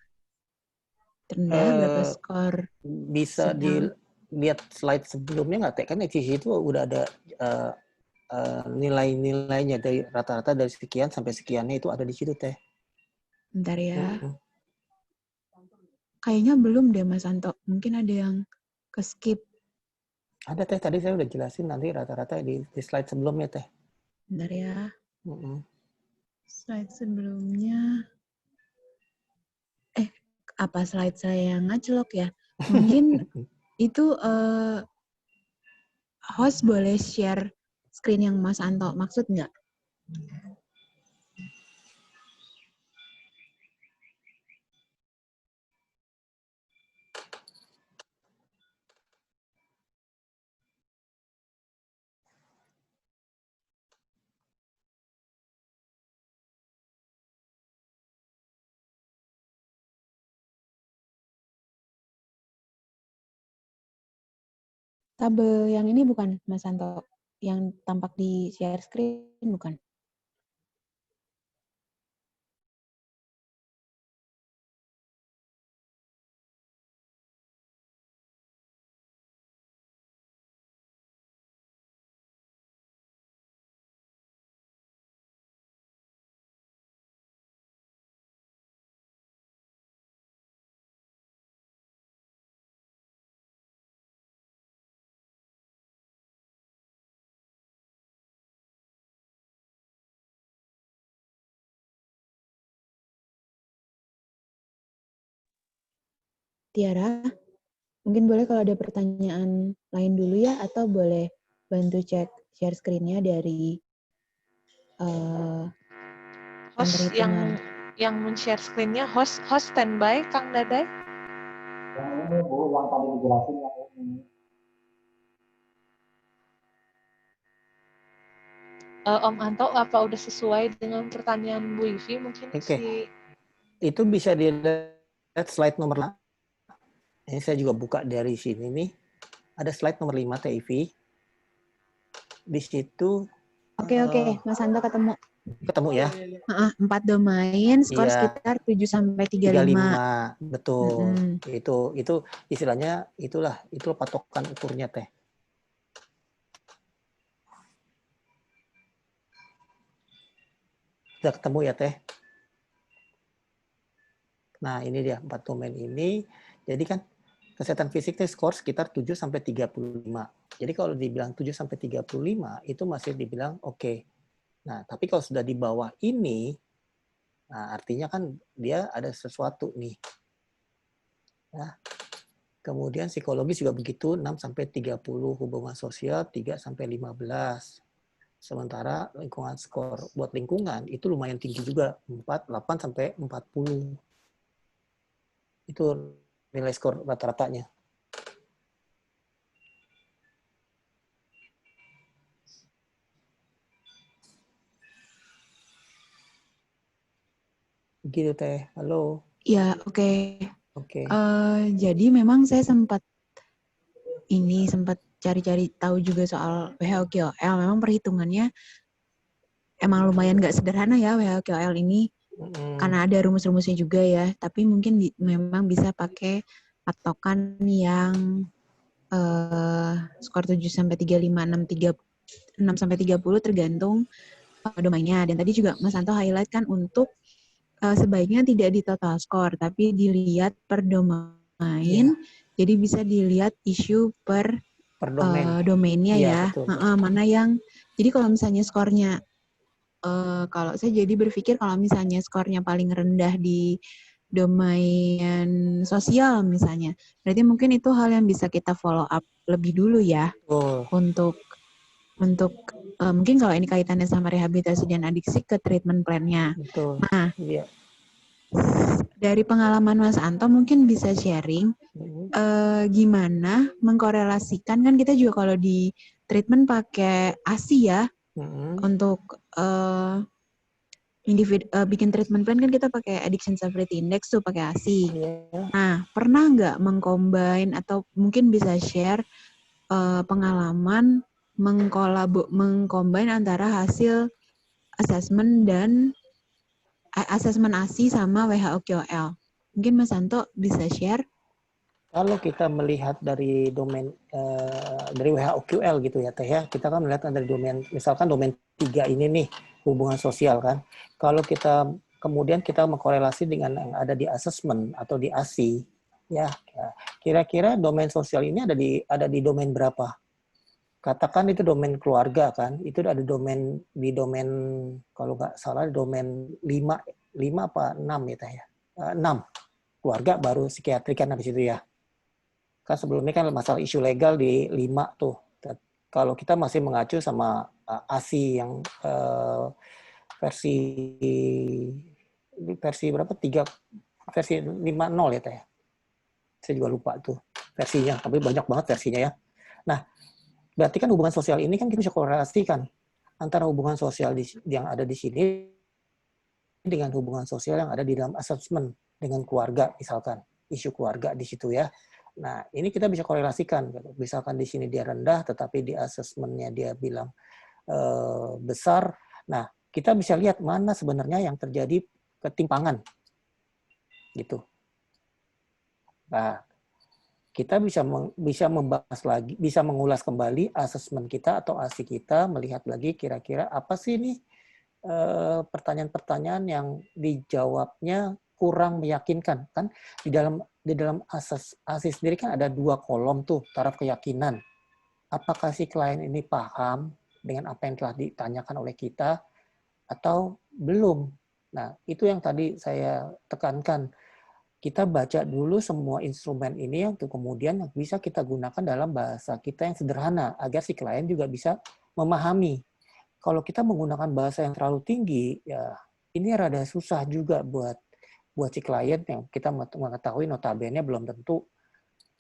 rendah, berapa skor bisa sedang? dilihat slide sebelumnya nggak, Teh? Kan di situ udah ada nilai-nilainya, dari rata-rata dari sekian sampai sekiannya itu ada di situ, Teh. Bentar ya. Kayaknya belum deh, Mas Anto. Mungkin ada yang ke-skip. Ada, Teh. Tadi saya udah jelasin nanti rata-rata di slide sebelumnya, Teh. Bentar ya. Slide sebelumnya. Apa slide saya yang ngaclok ya? Mungkin itu host boleh share screen yang Mas Anto maksud nggak? Tabel yang ini bukan, Mas Anto? Yang tampak di share screen bukan? Tiara, mungkin boleh kalau ada pertanyaan lain dulu ya, atau boleh bantu cek share screen-nya dari Host perhitungan. yang men-share screen-nya host standby Kang Daday. Yang ini Bu, yang tadi dijelasin yang ini. Om Anto, apa udah sesuai dengan pertanyaan Bu Ivi? Mungkin Itu bisa dilihat slide nomor 5. Ini saya juga buka dari sini nih. Ada slide nomor 5 Teh Ivi. Di situ Oke, Mas Anto ketemu. Ketemu ya? 4 domain, skor Iya. sekitar 7-35. Betul. Itu istilahnya itu patokan ukurnya Teh. Sudah ketemu ya Teh? Nah, ini dia 4 domain ini. Jadi kan kesehatan fisiknya skor sekitar 7-35. Jadi kalau dibilang 7-35 itu masih dibilang oke. Nah, tapi kalau sudah di bawah ini, nah artinya kan dia ada sesuatu nih. Ya. Kemudian psikologis juga begitu, 6-30, hubungan sosial 3-15. Sementara lingkungan skor buat lingkungan itu lumayan tinggi juga, 48-40. Itu nilai skor rata-ratanya. Begitu Teh. Halo. Ya, oke. Oke. Jadi memang saya sempat cari-cari tahu juga soal WHOQOL. Memang perhitungannya emang lumayan nggak sederhana ya WHOQOL ini. Karena ada rumus-rumusnya juga ya. Tapi mungkin memang bisa pakai patokan yang skor 7-35, 6-30 tergantung domainnya. Dan tadi juga Mas Anto highlight kan untuk sebaiknya tidak di total score, tapi dilihat per domain. Jadi bisa dilihat isu per domainnya ya. Mana yang, jadi kalau misalnya skornya, kalau saya jadi berpikir kalau misalnya skornya paling rendah di domain sosial misalnya, berarti mungkin itu hal yang bisa kita follow up lebih dulu ya. Untuk mungkin kalau ini kaitannya sama rehabilitasi dan adiksi ke treatment plan-nya. Betul. Nah, Iya. Dari pengalaman Mas Anto mungkin bisa sharing gimana mengkorelasikan, kan kita juga kalau di treatment pakai ASI ya, untuk bikin treatment plan kan kita pakai Addiction Severity Index tuh pakai ASI. Nah, pernah nggak mengcombine atau mungkin bisa share pengalaman mengcombine antara hasil assessment dan asesmen ASI sama WHOQOL. Mungkin Mas Anto bisa share? Kalau kita melihat dari domain dari WHOQOL gitu ya Teh ya, kita kan melihat dari domain, misalkan domain 3 ini nih, hubungan sosial kan. Kalau kita kemudian kita mengkorelasi dengan yang ada di assessment atau di ASI, ya kira-kira domain sosial ini ada di domain berapa? Katakan itu domain keluarga kan, itu ada domain kalau nggak salah domain 5 apa 6 ya Teh ya. 6. Keluarga baru psikiatri kan habis itu ya. Kan sebelumnya kan masalah isu legal di 5 tuh. Kalau kita masih mengacu sama ASI yang versi berapa? 3 versi 5.0 ya Teh. Saya juga lupa tuh versinya, tapi banyak banget versinya ya. Nah, berarti kan hubungan sosial ini kan kita bisa korelasikan antara hubungan sosial yang ada di sini dengan hubungan sosial yang ada di dalam assessment dengan keluarga, misalkan isu keluarga di situ ya. Nah, ini kita bisa korelasikan. Misalkan di sini dia rendah, tetapi di assessment-nya dia bilang besar. Nah, kita bisa lihat mana sebenarnya yang terjadi ketimpangan, gitu. Nah, kita bisa membahas lagi, bisa mengulas kembali asesmen kita atau ASI kita, melihat lagi kira-kira apa sih ini pertanyaan-pertanyaan yang dijawabnya kurang meyakinkan kan. Di dalam ASI sendiri kan ada 2 kolom tuh, taraf keyakinan. Apakah si klien ini paham dengan apa yang telah ditanyakan oleh kita atau belum? Nah, itu yang tadi saya tekankan. Kita baca dulu semua instrumen ini untuk kemudian bisa kita gunakan dalam bahasa kita yang sederhana agar si klien juga bisa memahami. Kalau kita menggunakan bahasa yang terlalu tinggi, ya ini rada susah juga buat si klien yang kita mengetahui notabene belum tentu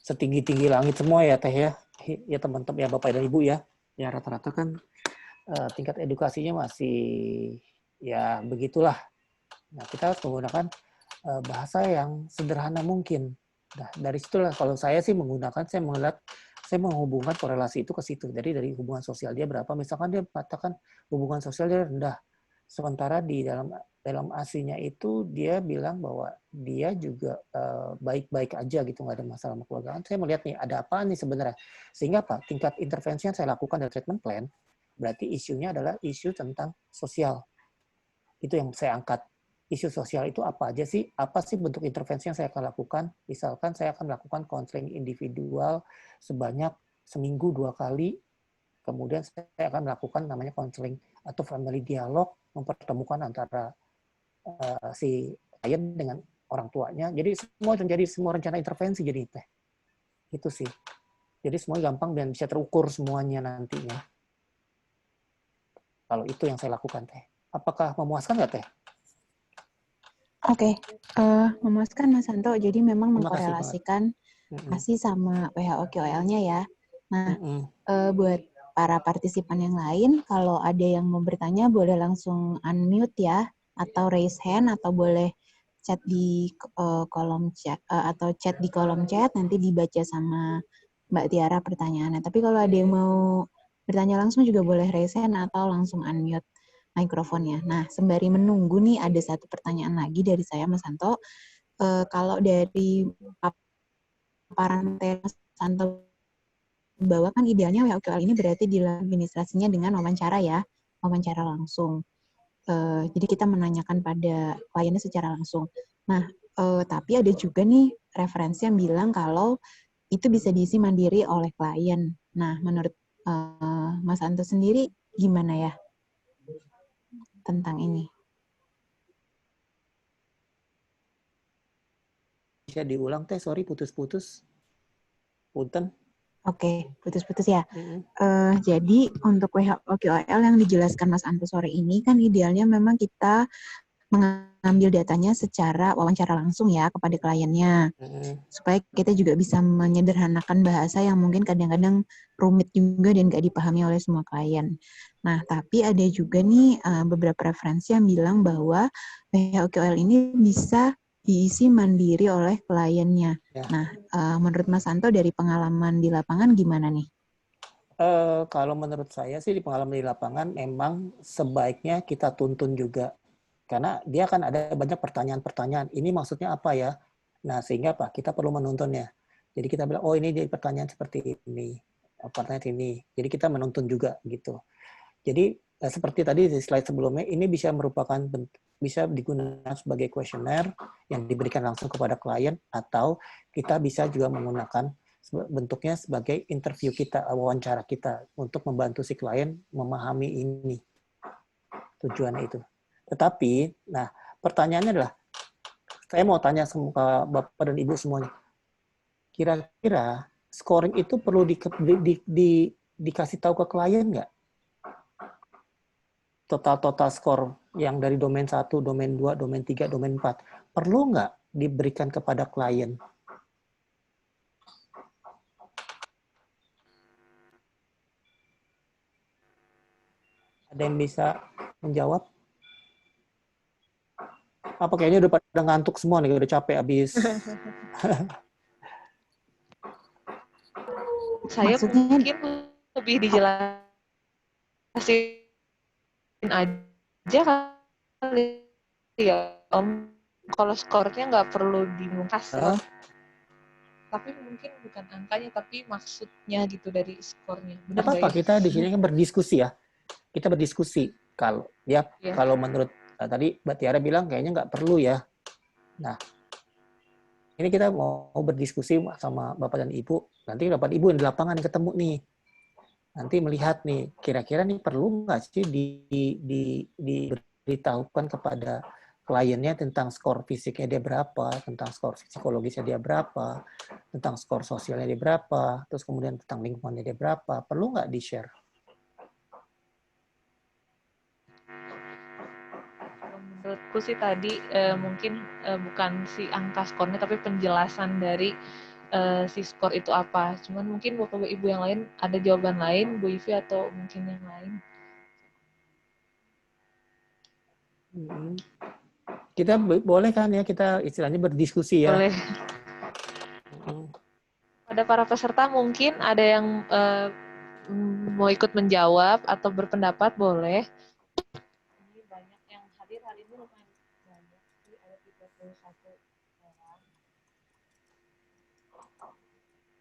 setinggi-tinggi langit semua ya Teh ya. Ya teman-teman ya Bapak dan Ibu ya. Ya rata-rata kan tingkat edukasinya masih ya begitulah. Nah, kita harus menggunakan bahasa yang sederhana mungkin. Nah, dari situlah kalau saya sih menggunakan, saya menghubungkan korelasi itu ke situ. Jadi dari hubungan sosial dia berapa, misalkan dia mengatakan hubungan sosial dia rendah. Sementara di dalam aslinya itu dia bilang bahwa dia juga baik-baik aja gitu, nggak ada masalah sama keluarga. Saya melihat nih ada apa nih sebenarnya. Sehingga apa? Tingkat intervensi yang saya lakukan dari treatment plan, berarti isunya adalah isu tentang sosial. Itu yang saya angkat. Isu sosial itu apa aja sih? Apa sih bentuk intervensi yang saya akan lakukan? Misalkan saya akan melakukan konseling individual sebanyak seminggu 2 kali. Kemudian saya akan melakukan namanya konseling atau family dialog, mempertemukan antara si klien dengan orang tuanya. Jadi semua rencana intervensi jadi Teh. Itu sih. Jadi semua gampang dan bisa terukur semuanya nantinya. Kalau itu yang saya lakukan Teh. Apakah memuaskan nggak Teh? Oke, memuaskan Mas Santo. Jadi memang Terima kasih banget. mengkorelasikan ASI sama WHO QOL-nya ya. Nah, buat para partisipan yang lain, kalau ada yang mau bertanya boleh langsung unmute ya, atau raise hand, atau boleh chat di kolom chat atau chat di kolom chat, nanti dibaca sama Mbak Tiara pertanyaannya. Tapi kalau ada yang mau bertanya langsung juga boleh raise hand atau langsung unmute mikrofonnya. Nah, sembari menunggu nih ada satu pertanyaan lagi dari saya Mas Santo. Kalau dari paparan Mas Santo bahwa kan idealnya WQL ini berarti administrasinya dengan wawancara ya, wawancara langsung. Jadi kita menanyakan pada kliennya secara langsung. Nah, tapi ada juga nih referensi yang bilang kalau itu bisa diisi mandiri oleh klien. Nah, menurut Mas Santo sendiri gimana ya tentang ini? Bisa diulang Teh, sorry putus-putus. Punten. Oke, putus-putus ya. Jadi untuk WHO QOL yang dijelaskan Mas Anto sore ini kan idealnya memang kita mengambil datanya secara wawancara langsung ya kepada kliennya. Supaya kita juga bisa menyederhanakan bahasa yang mungkin kadang-kadang rumit juga dan nggak dipahami oleh semua klien. Nah, tapi ada juga nih beberapa referensi yang bilang bahwa WHO QOL ini bisa diisi mandiri oleh kliennya. Ya. Nah, menurut Mas Santo dari pengalaman di lapangan gimana nih? Kalau menurut saya sih di pengalaman di lapangan memang sebaiknya kita tuntun juga. Karena dia kan ada banyak pertanyaan-pertanyaan. Ini maksudnya apa ya? Nah, sehingga Pak, kita perlu menuntunnya. Jadi kita bilang, oh ini jadi pertanyaan seperti ini. Pertanyaan ini. Jadi kita menuntun juga gitu. Jadi seperti tadi di slide sebelumnya, ini bisa bisa digunakan sebagai kuesioner yang diberikan langsung kepada klien, atau kita bisa juga menggunakan bentuknya sebagai interview kita, wawancara kita, untuk membantu si klien memahami ini. Tujuannya itu. Tetapi, nah pertanyaannya adalah, saya mau tanya sama Bapak dan Ibu semuanya, kira-kira scoring itu perlu dikasih tahu ke klien nggak? Total skor yang dari domain 1, domain 2, domain 3, domain 4. Perlu nggak diberikan kepada klien? Ada yang bisa menjawab? Apa kayaknya udah pada ngantuk semua nih, udah capek abis. Saya Maksudnya, mungkin lebih dijelasin aja kali ya Om. Kalau skornya nggak perlu dimungkas, tapi mungkin bukan angkanya, tapi maksudnya gitu dari skornya. Benar nggak Apa-apa, ya? kita di sini kan berdiskusi ya. Kita berdiskusi. Kalau kalau menurut tadi Mbak Tiara bilang kayaknya nggak perlu ya. Nah, ini kita mau berdiskusi sama Bapak dan Ibu. Nanti Bapak dan Ibu yang di lapangan yang ketemu nih. Nanti melihat nih, kira-kira nih perlu nggak sih diberitahukan kepada kliennya tentang skor fisiknya dia berapa, tentang skor psikologisnya dia berapa, tentang skor sosialnya dia berapa, terus kemudian tentang lingkungannya dia berapa. Perlu nggak di-share? Menurut diskusi tadi mungkin bukan si angka skornya tapi penjelasan dari si skor itu apa. Cuman mungkin Bapak Ibu yang lain ada jawaban lain, Bu Ivi atau mungkin yang lain. Kita boleh kan ya, kita istilahnya berdiskusi ya. Boleh. Pada para peserta mungkin ada yang mau ikut menjawab atau berpendapat, boleh. Ini banyak yang hadir hari ini, lumayan banyak sih, ada 31 orang.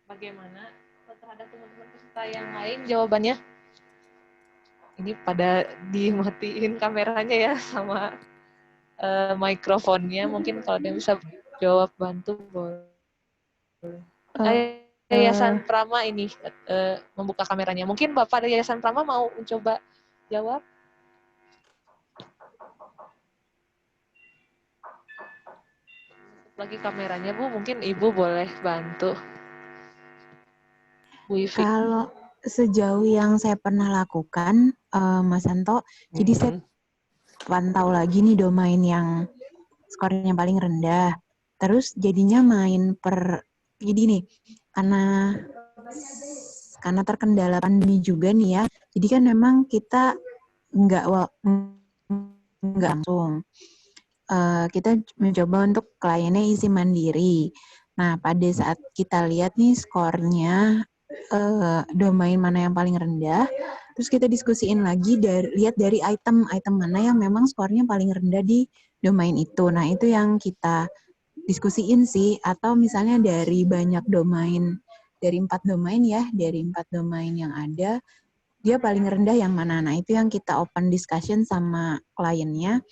Bagaimana terhadap teman-teman peserta yang lain jawabannya? Ini pada dimatiin kameranya ya sama mikrofonnya. Mungkin kalau ada yang bisa jawab bantu boleh. Yayasan Prama ini membuka kameranya. Mungkin Bapak dari Yayasan Prama mau mencoba jawab? Lagi kameranya Bu, mungkin Ibu boleh bantu. Bu Ivi. Kalau sejauh yang saya pernah lakukan, Mas Anto, jadi saya pantau lagi nih domain yang skornya paling rendah. Terus jadinya main jadi nih, karena terkendala pandemi juga nih ya, jadi kan memang kita nggak langsung. Kita mencoba untuk kliennya isi mandiri. Nah, pada saat kita lihat nih skornya, domain mana yang paling rendah, terus kita diskusiin lagi, lihat dari item mana yang memang skornya paling rendah di domain itu. Nah, itu yang kita diskusiin sih, atau misalnya dari banyak domain, dari 4 domain ya, dari 4 domain yang ada, dia paling rendah yang mana. Nah, itu yang kita open discussion sama kliennya,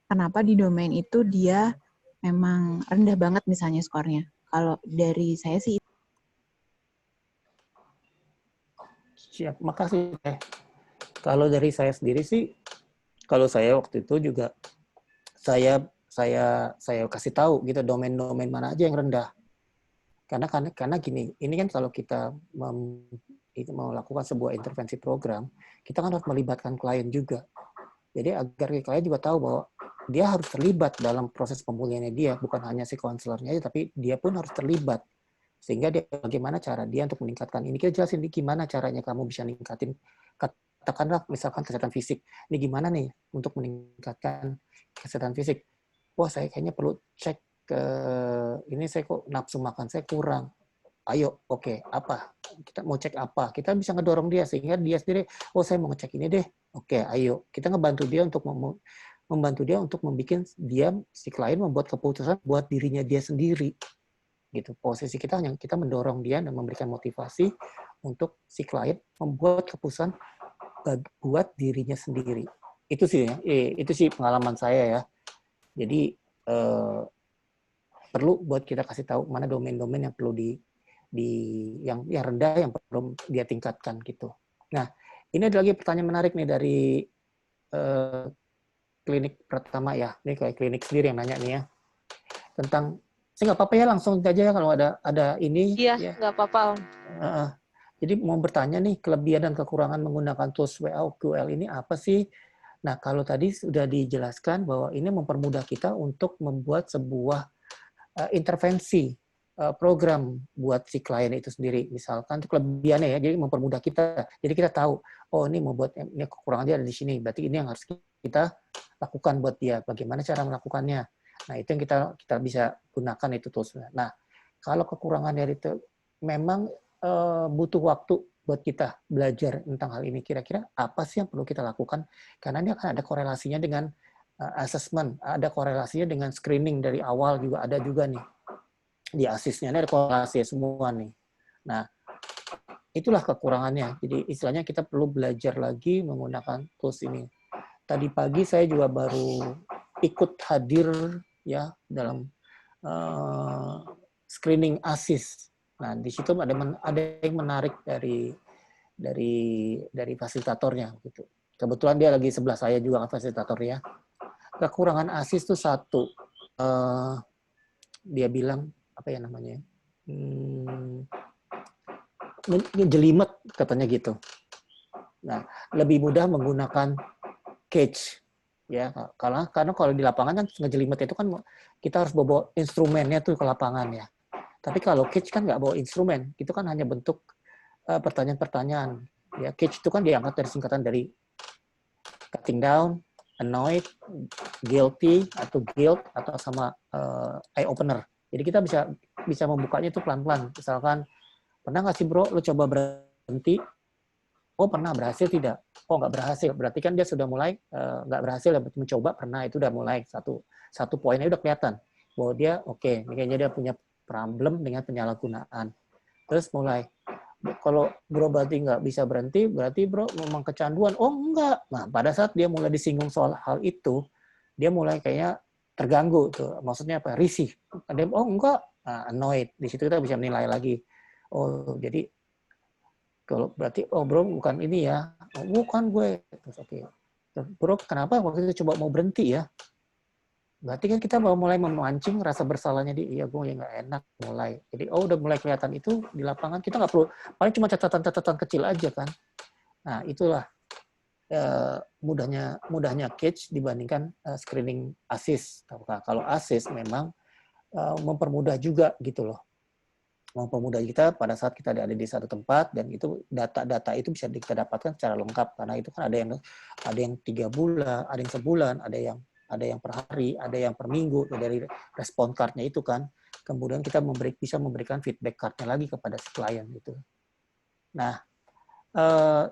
kenapa di domain itu dia memang rendah banget misalnya skornya. Kalau dari saya sih. Siap, makasih. Kalau dari saya sendiri sih, kalau saya waktu itu juga saya kasih tahu gitu domain-domain mana aja yang rendah. Karena gini, ini kan kalau kita mau lakukan sebuah intervensi program, kita kan harus melibatkan klien juga. Jadi agar klien juga tahu bahwa dia harus terlibat dalam proses pemulihannya dia, bukan hanya si konselornya aja, tapi dia pun harus terlibat. Sehingga dia bagaimana cara dia untuk meningkatkan ini. Kita jelasin gimana caranya kamu bisa meningkatin, katakanlah misalkan kesehatan fisik. Ini gimana nih untuk meningkatkan kesehatan fisik? Wah, saya kayaknya perlu cek ke ini, saya kok nafsu makan saya kurang. Ayo, oke, apa? Kita mau cek apa? Kita bisa ngedorong dia sehingga dia sendiri, oh saya mau ngecek ini deh. Oke, ayo. Kita ngebantu dia untuk membantu dia untuk membuat dia, si klien membuat keputusan buat dirinya dia sendiri. Gitu. Posisi kita hanya kita mendorong dia dan memberikan motivasi untuk si klien membuat keputusan buat dirinya sendiri. Itu sih pengalaman saya ya. Jadi perlu buat kita kasih tahu mana domain-domain yang perlu yang rendah yang perlu dia tingkatkan gitu. Nah, ini ada lagi pertanyaan menarik nih dari klinik pertama ya. Ini kayak klinik sendiri yang nanya nih ya. Tentang, saya nggak apa-apa ya langsung aja ya kalau ada ini. Iya, nggak apa-apa. Jadi mau bertanya nih, kelebihan dan kekurangan menggunakan tools WA-OQL ini apa sih? Nah, kalau tadi sudah dijelaskan bahwa ini mempermudah kita untuk membuat sebuah intervensi program buat si klien itu sendiri. Misalkan itu kelebihannya ya, jadi mempermudah kita. Jadi kita tahu, oh ini membuat ini kekurangan dia ada di sini. Berarti ini yang harus kita lakukan buat dia. Bagaimana cara melakukannya? Nah, itu yang kita bisa gunakan itu toolsnya. Nah, kalau kekurangan dari itu memang butuh waktu buat kita belajar tentang hal ini. Kira-kira apa sih yang perlu kita lakukan? Karena ini akan ada korelasinya dengan assessment, ada korelasinya dengan screening dari awal juga ada juga nih. Di asisnya ini ada korelasi semua nih. Nah, itulah kekurangannya. Jadi istilahnya kita perlu belajar lagi menggunakan tools ini. Tadi pagi saya juga baru ikut hadir ya dalam screening ASIS. Nah, di situ ada yang menarik dari fasilitatornya gitu. Kebetulan dia lagi sebelah saya juga fasilitatornya. Kekurangan ASIS itu satu, dia bilang apa ya namanya? Jelimet katanya gitu. Nah, lebih mudah menggunakan cage. Ya, karena kalau di lapangan kan ngejelimet itu kan kita harus bawa instrumennya tuh ke lapangan ya. Tapi kalau catch kan nggak bawa instrumen, itu kan hanya bentuk pertanyaan-pertanyaan. Ya, catch itu kan diangkat dari singkatan dari cutting down, annoyed, guilty atau guilt atau sama eye opener. Jadi kita bisa membukanya itu pelan-pelan. Misalkan, pernah nggak sih bro, lo coba berhenti? Oh pernah, berhasil tidak? Oh nggak berhasil, berarti kan dia sudah mulai nggak berhasil, mencoba pernah, itu udah mulai satu poinnya udah kelihatan bahwa dia oke, kayaknya dia punya problem dengan penyalahgunaan. Terus mulai, kalau bro berarti nggak bisa berhenti, berarti bro memang kecanduan. Oh enggak. Nah pada saat dia mulai disinggung soal hal itu, dia mulai kayaknya terganggu tuh. Maksudnya apa? Risih. Dia, oh enggak, annoyed. Di situ kita bisa menilai lagi. Oh jadi kalau berarti, oh bro bukan ini ya, oh, bukan gue. Terus oke, bro kenapa waktu itu coba mau berhenti ya? Berarti kan kita mau mulai memancing rasa bersalahnya di, iya gue yang nggak enak mulai. Jadi udah mulai kelihatan itu di lapangan, kita nggak perlu, paling cuma catatan-catatan kecil aja kan. Nah itulah mudahnya catch dibandingkan screening assist. Kalau assist memang mempermudah juga gitu loh. Mempermudah kita pada saat kita ada di satu tempat, dan itu data-data itu bisa kita dapatkan secara lengkap, karena itu kan ada yang 3 bulan, ada yang sebulan, ada yang per hari, ada yang per minggu dari respon card-nya itu kan. Kemudian kita bisa memberikan feedback card-nya lagi kepada si klien gitu. Nah,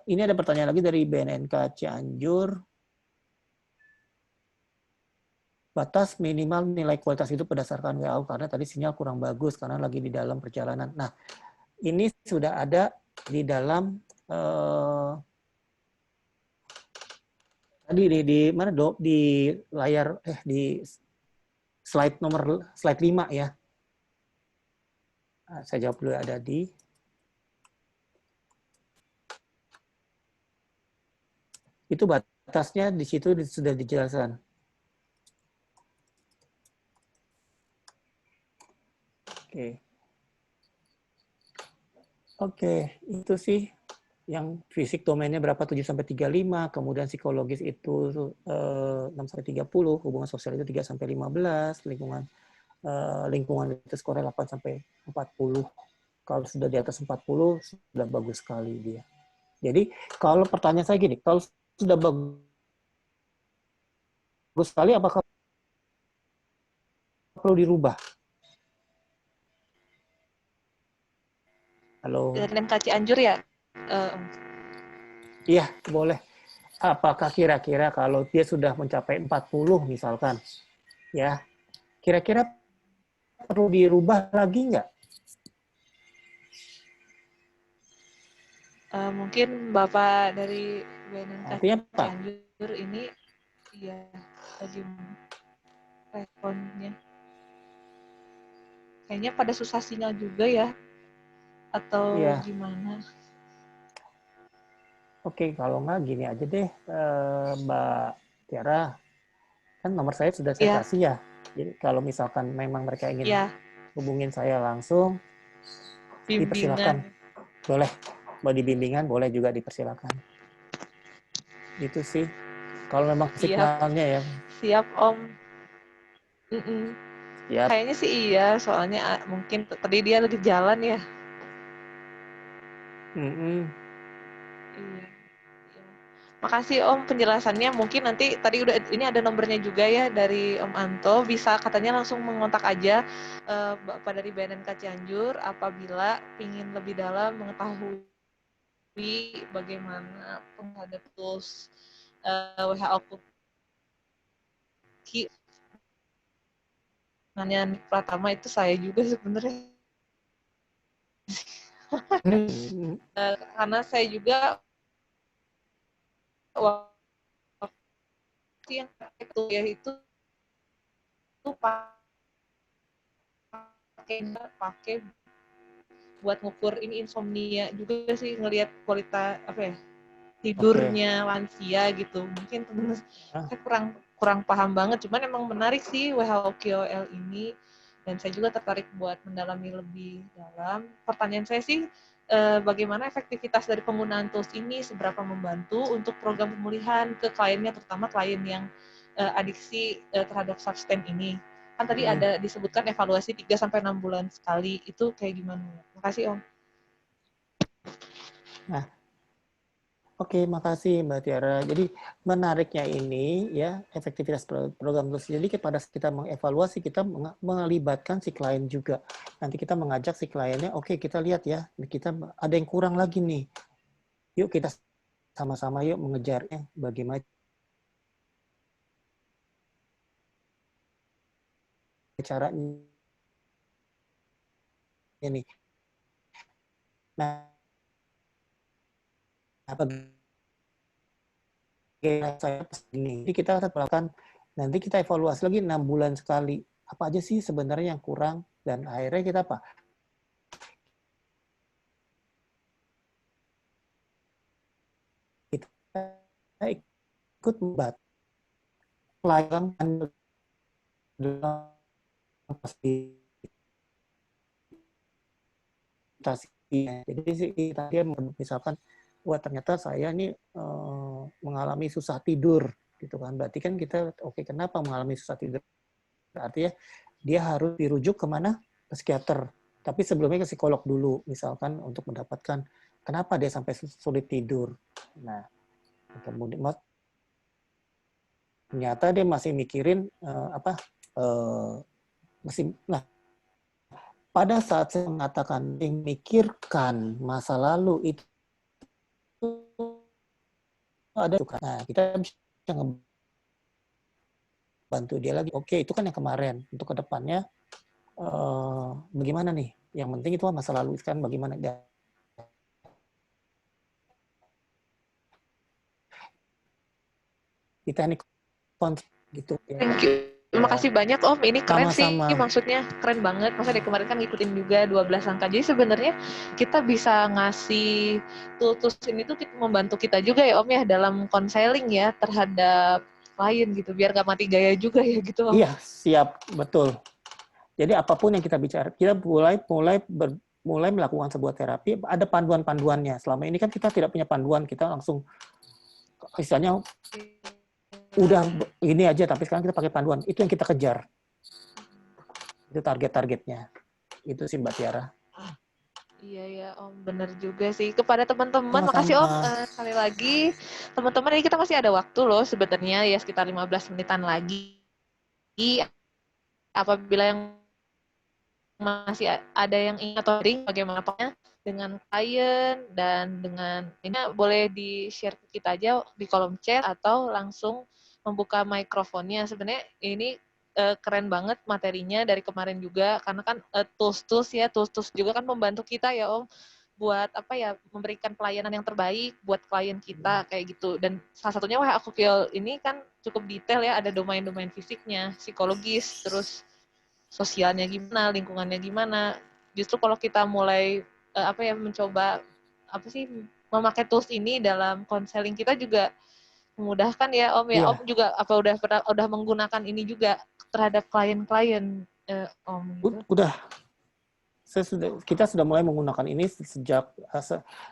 ini ada pertanyaan lagi dari BNNK Cianjur. Batas minimal nilai kualitas hidup berdasarkan WHO, karena tadi sinyal kurang bagus karena lagi di dalam perjalanan. Nah, ini sudah ada di dalam tadi di mana dok, di layar di slide 5 ya. Nah, saya jawab dulu, ada di itu batasnya di situ sudah dijelaskan. Oke, itu sih yang fisik domainnya berapa, 7-35, kemudian psikologis itu 6-30, hubungan sosial itu 3-15, lingkungan itu skornya 8-40. Kalau sudah di atas 40 sudah bagus sekali dia. Jadi kalau pertanyaan saya gini, kalau sudah bagus sekali, apakah perlu dirubah? Halo. Dari Cianjur ya? Iya, boleh. Apakah kira-kira kalau dia sudah mencapai 40 misalkan, ya, kira-kira perlu dirubah lagi nggak? Mungkin Bapak dari BNNK Artinya Cianjur ini ya lagi responnya. Kayaknya pada susah sinyal juga ya, atau iya. gimana? Oke, kalau nggak gini aja deh, Mbak Tiara, kan nomor saya sudah saya kasih ya. Jadi kalau misalkan memang mereka ingin hubungin saya langsung, dipersilakan. Boleh, mau dibimbingan boleh juga dipersilakan. Itu sih, kalau memang signalnya ya. Siap Om. Siap. Kayaknya sih iya, soalnya mungkin tadi dia lagi jalan ya. Iya. Makasih Om penjelasannya. Mungkin nanti tadi udah ini ada nomornya juga ya dari Om Anto. Bisa katanya langsung mengontak aja Bapak dari BNNK Cianjur apabila ingin lebih dalam mengetahui bagaimana penghadap tools WHO Cookie. Nanya Pratama itu saya juga sebenarnya. Karena saya juga waktu yang itu pakai buat ngukur ini insomnia juga sih, ngelihat kualitas tidurnya lansia gitu. Mungkin saya kurang paham banget, cuman emang menarik sih WHO QOL ini, dan saya juga tertarik buat mendalami lebih dalam. Pertanyaan saya sih, bagaimana efektivitas dari penggunaan tools ini, seberapa membantu untuk program pemulihan ke kliennya, terutama klien yang adiksi terhadap substan ini? Kan tadi ada disebutkan evaluasi 3-6 bulan sekali, itu kayak gimana? Makasih Om. Nah, oke, makasih Mbak Tiara. Jadi menariknya ini ya efektivitas program terus. Jadi pada saat kita mengevaluasi, kita melibatkan si klien juga. Nanti kita mengajak si kliennya, oke kita lihat ya, kita ada yang kurang lagi nih. Yuk kita sama-sama yuk mengejarnya. Bagaimana caranya nih. Nah, saya ini. Jadi kita akan melakukan, nanti kita evaluasi lagi 6 bulan sekali. Apa aja sih sebenarnya yang kurang, dan akhirnya kita apa? Kita ikut membantu pelayan pasti. Jadi dia misalkan, wah ternyata saya ini mengalami susah tidur, gitu kan? Berarti kan kita, oke, kenapa mengalami susah tidur? Artinya dia harus dirujuk kemana? Ke psikiater. Tapi sebelumnya ke psikolog dulu, misalkan untuk mendapatkan kenapa dia sampai sulit tidur. Nah, kemudian ternyata dia masih mikirin nah, pada saat saya mengatakan memikirkan masa lalu itu ada, nah kita bisa bantu dia lagi. Oke, itu kan yang kemarin. Untuk kedepannya bagaimana nih? Yang penting itu masa lalu kan bagaimana? Di teknik gitu. Thank you. Terima kasih banyak Om, ini keren Sama-sama. sih, maksudnya keren banget. Masa dari kemarin kan ngikutin juga 12 angka. Jadi sebenarnya kita bisa ngasih tools ini tuh membantu kita juga ya Om ya dalam konseling ya terhadap klien gitu, biar nggak mati gaya juga ya gitu Om. Iya, siap, betul. Jadi apapun yang kita bicara, kita mulai melakukan sebuah terapi, ada panduan-panduannya. Selama ini kan kita tidak punya panduan, kita langsung misalnya udah ini aja, tapi sekarang kita pakai panduan. Itu yang kita kejar. Itu target-targetnya. Itu sih Mbak Tiara. Iya ya Om, bener juga sih. Kepada teman-teman, Sama-sama. makasih Om. Sekali lagi, teman-teman ini kita masih ada waktu loh sebenarnya ya sekitar 15 menitan lagi. Apabila yang masih ada yang ingin atau bagaimana dengan klien dan dengan ini boleh di-share ke kita aja di kolom chat atau langsung membuka mikrofonnya. Sebenarnya ini keren banget materinya dari kemarin juga karena kan tools juga kan membantu kita ya Om buat memberikan pelayanan yang terbaik buat klien kita kayak gitu. Dan salah satunya WHOQL ini kan cukup detail ya, ada domain-domain fisiknya, psikologis, terus sosialnya gimana, lingkungannya gimana. Justru kalau kita mulai mencoba memakai tools ini dalam konseling kita juga memudahkan ya Om ya. Iya. Om juga udah menggunakan ini juga terhadap klien-klien Om gitu. Udah. Kita sudah mulai menggunakan ini sejak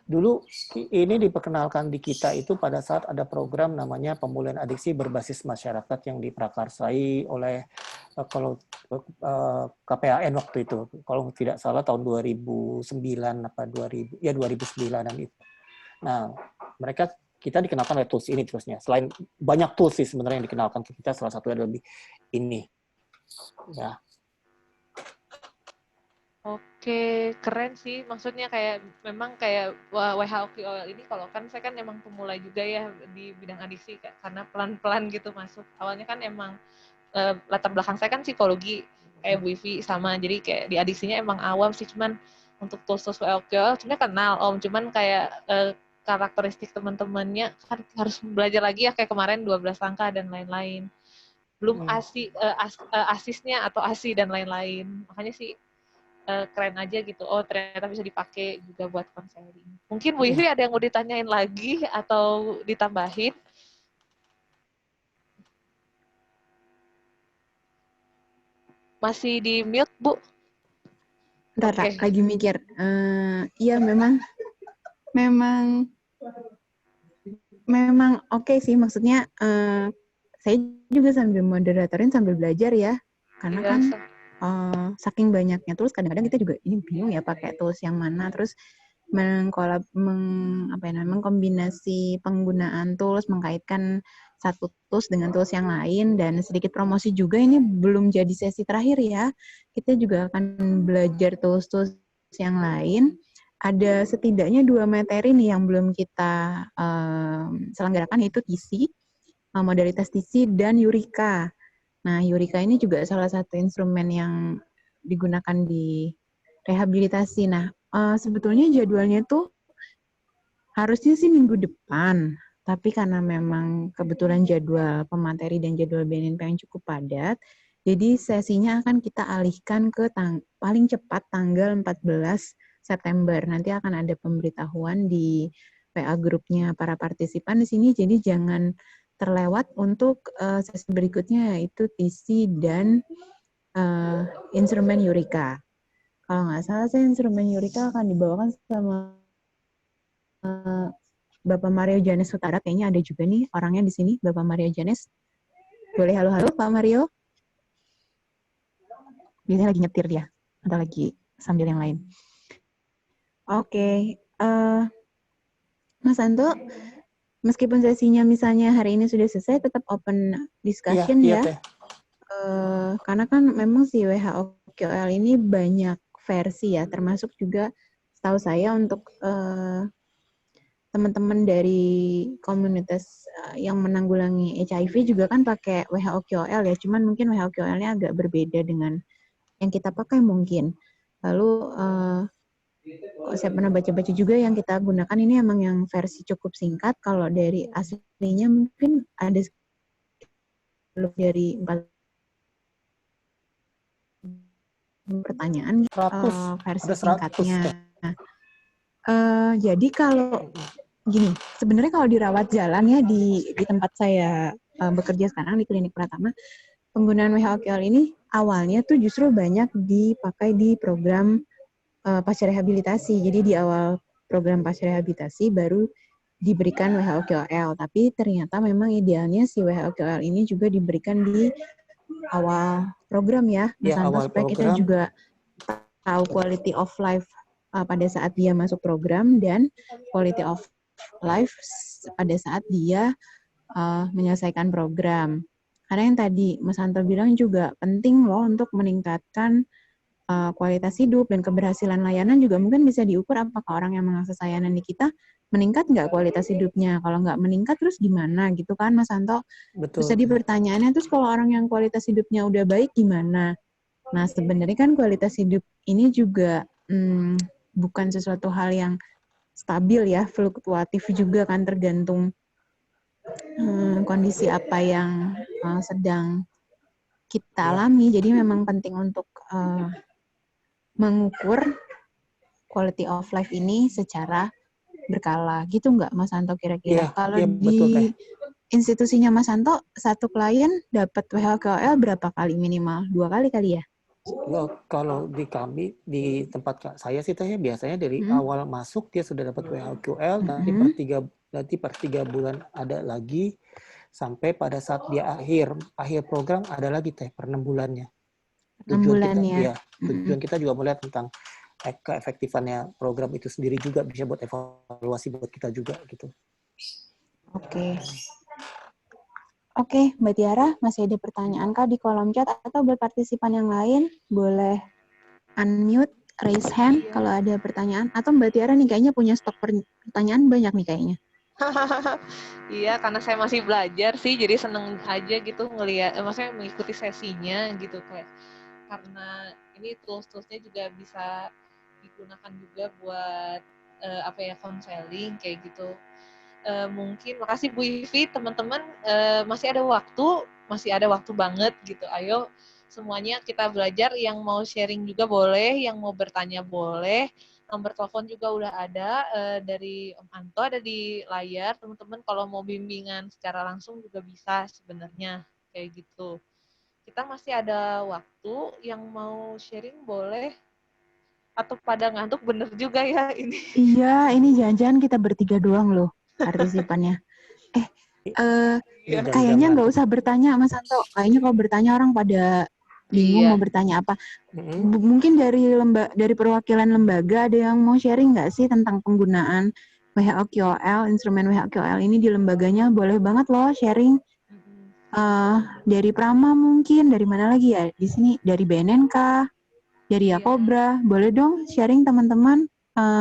dulu. Ini diperkenalkan di kita itu pada saat ada program namanya pemulihan adiksi berbasis masyarakat yang diprakarsai oleh KPAN waktu itu. Kalau tidak salah tahun 2009 apa 2009-an itu. Nah, kita dikenalkan oleh tools ini terusnya. Selain banyak tools sih sebenarnya yang dikenalkan ke kita, salah satu adalah ini. Ya. Oke, keren sih. Maksudnya memang WHOQL ini kalau kan saya kan emang pemula juga ya di bidang adiksi karena pelan-pelan gitu masuk. Awalnya kan emang latar belakang saya kan psikologi kayak Bu Ivi sama. Jadi kayak di adiksinya emang awam sih, cuman untuk tools WHOQL sebenarnya kenal Om, cuman kayak karakteristik teman-temannya kan harus belajar lagi ya kayak kemarin 12 angka dan lain-lain. Belum asisnya atau ASI dan lain-lain. Makanya sih keren aja gitu. Oh, ternyata bisa dipakai juga buat konseling. Mungkin Bu Ivi ada yang mau ditanyain lagi atau ditambahin? Masih di mute, Bu? Bentar, Okay. lagi mikir. Iya, memang oke sih. Maksudnya saya juga sambil moderatorin sambil belajar ya, karena Iya, kan saking banyaknya tools kadang-kadang kita juga ini bingung ya pakai tools yang mana, terus mengkombinasi penggunaan tools, mengkaitkan satu tools dengan tools yang lain, dan sedikit promosi juga, ini belum jadi sesi terakhir ya, kita juga akan belajar tools-tools yang lain. Ada setidaknya 2 materi nih yang belum kita selenggarakan, yaitu TC, modalitas TC, dan Eureka. Nah, Eureka ini juga salah satu instrumen yang digunakan di rehabilitasi. Nah, sebetulnya jadwalnya tuh harusnya sih minggu depan, tapi karena memang kebetulan jadwal pemateri dan jadwal BNNP yang cukup padat, jadi sesinya akan kita alihkan ke paling cepat tanggal 14 September. Nanti akan ada pemberitahuan di WA grupnya para partisipan di sini, jadi jangan terlewat untuk sesi berikutnya, yaitu TC dan instrumen Eureka. Kalau nggak salah, instrumen Eureka akan dibawakan sama Bapak Mario Janes Utara. Kayaknya ada juga nih orangnya di sini, Bapak Mario Janes. Boleh halo-halo Pak Mario? Biasanya lagi nyetir dia, atau lagi sambil yang lain. Oke, Mas Anto, meskipun sesinya misalnya hari ini sudah selesai, tetap open discussion ya. Karena kan memang si WHOQL ini banyak versi ya, termasuk juga setahu saya untuk teman-teman dari komunitas yang menanggulangi HIV juga kan pakai WHOQL ya, cuman mungkin WHOQL-nya agak berbeda dengan yang kita pakai mungkin. Lalu saya pernah baca-baca juga yang kita gunakan ini emang yang versi cukup singkat. Kalau dari aslinya mungkin ada lebih dari 4 pertanyaan versi singkatnya. Jadi kalau gini, sebenarnya kalau di rawat jalan ya di tempat saya bekerja sekarang di Klinik Pratama, penggunaan WHOQL ini awalnya tuh justru banyak dipakai di program pasca rehabilitasi. Jadi di awal program pasca rehabilitasi baru diberikan WHOQL, tapi ternyata memang idealnya si WHOQL ini juga diberikan di awal program ya, Mas Anto, supaya kita juga tahu quality of life pada saat dia masuk program dan quality of life pada saat dia menyelesaikan program. Karena yang tadi Mas Anto bilang juga penting loh untuk meningkatkan kualitas hidup dan keberhasilan layanan juga mungkin bisa diukur apakah orang yang mengakses layanan di kita meningkat nggak kualitas hidupnya. Kalau nggak meningkat terus gimana gitu kan Mas Anto? Betul. Terus tadi pertanyaannya, terus kalau orang yang kualitas hidupnya udah baik gimana? Nah sebenarnya kan kualitas hidup ini juga bukan sesuatu hal yang stabil ya, fluktuatif juga kan, tergantung kondisi apa yang sedang kita alami. Jadi memang penting untuk mengukur quality of life ini secara berkala. Gitu nggak Mas Anto kira-kira? Kalau di institusinya Mas Anto, satu klien dapat WHOQL berapa kali minimal? 2 kali kali ya? Kalau di kami, di tempat saya sih biasanya dari awal masuk dia sudah dapat WHOQL, nanti per 3 bulan ada lagi, sampai pada saat dia akhir program ada lagi per 6 bulannya. Tujuan kita juga melihat tentang keefektifannya program itu sendiri, juga bisa buat evaluasi buat kita juga gitu. Oke, Mbak Tiara, masih ada pertanyaan kah di kolom chat atau buat partisipan yang lain boleh unmute, raise hand kalau ada pertanyaan. Atau Mbak Tiara nih kayaknya punya stok pertanyaan banyak nih kayaknya. Iya, karena saya masih belajar sih, jadi seneng aja gitu ngelihat, maksudnya mengikuti sesinya gitu kayak, karena ini tools-toolsnya juga bisa digunakan juga buat konseling kayak gitu. Mungkin makasih Bu Ivi, teman-teman masih ada waktu banget gitu. Ayo semuanya kita belajar, yang mau sharing juga boleh, yang mau bertanya boleh. Nomor telepon juga udah ada dari Om Anto, ada di layar. Teman-teman kalau mau bimbingan secara langsung juga bisa sebenarnya kayak gitu. Kita masih ada waktu, yang mau sharing boleh. Atau pada ngantuk, bener juga ya ini. Iya, ini jangan-jangan kita bertiga doang loh partisipannya. Di jam-jam Kayaknya nggak ngantuk. usah bertanya, Mas Santo. Kayaknya kalau bertanya orang pada bingung mau Iya. bertanya apa. Mm-mm. Mungkin dari perwakilan lembaga ada yang mau sharing nggak sih tentang penggunaan WHOQL, instrumen WHOQL ini di lembaganya? Boleh banget loh sharing. Dari Prama mungkin, dari mana lagi ya? Di sini dari BNNK, dari Iya. Yakobra. Boleh dong sharing teman-teman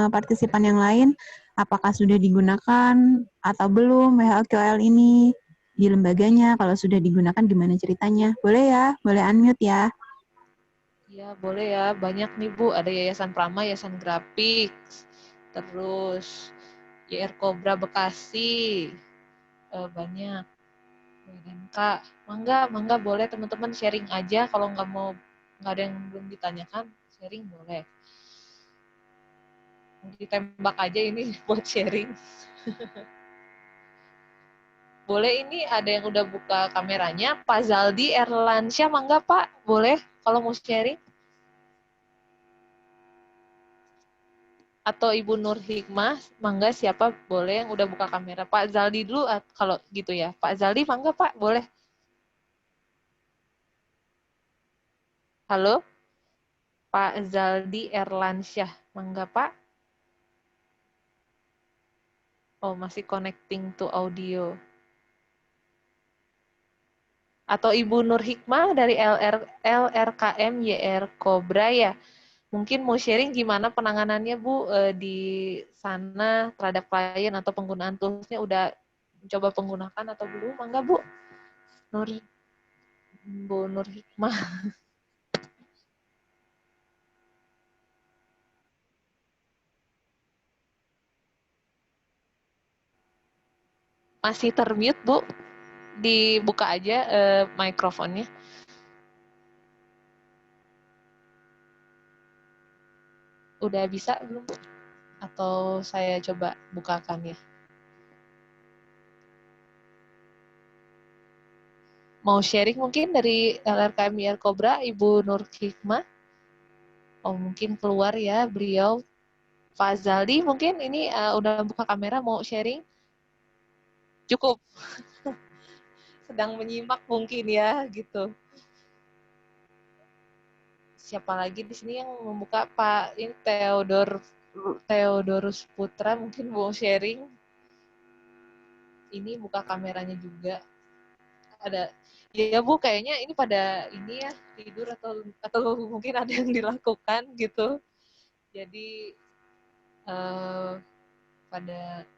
partisipan yang lain. Apakah sudah digunakan atau belum WHOQL ini di lembaganya? Kalau sudah digunakan gimana ceritanya? Boleh ya? Boleh unmute ya? Iya, boleh ya. Banyak nih, Bu. Ada Yayasan Prama, Yayasan Grafik, terus YR Kobra Bekasi. Banyak. BNNK. Mangga boleh teman-teman sharing aja. Kalau nggak ada yang belum ditanyakan, sharing boleh. Ditembak aja ini buat sharing. Boleh, ini ada yang udah buka kameranya. Pak Zaldi Erlansyah, mangga Pak. Boleh kalau mau sharing. Atau Ibu Nur Hikmah, mangga siapa boleh yang udah buka kamera. Pak Zaldi dulu kalau gitu ya. Pak Zaldi, mangga Pak, boleh. Halo? Pak Zaldi Erlansyah, mangga Pak. Oh, masih connecting to audio. Atau Ibu Nur Hikmah dari LRKM YR Kobra ya. Mungkin mau sharing gimana penanganannya Bu di sana terhadap klien atau penggunaan toolsnya udah coba penggunakan atau belum? Mangga Bu. Bu Nur Hikmah. Masih termute Bu. Dibuka aja mikrofonnya. Udah bisa belum Bu? Atau saya coba bukakan ya. Mau sharing mungkin dari LRKM YR Kobra, Ibu Nur Hikmah? Oh, mungkin keluar ya beliau. Pak Zaldi mungkin ini udah buka kamera mau sharing? Cukup. Sedang menyimak mungkin ya gitu. Siapa lagi di sini yang membuka? Pak ini Theodorus Putra mungkin mau sharing. Ini buka kameranya juga. Ada ya Bu, kayaknya ini pada ini ya tidur atau mungkin ada yang dilakukan gitu. Jadi pada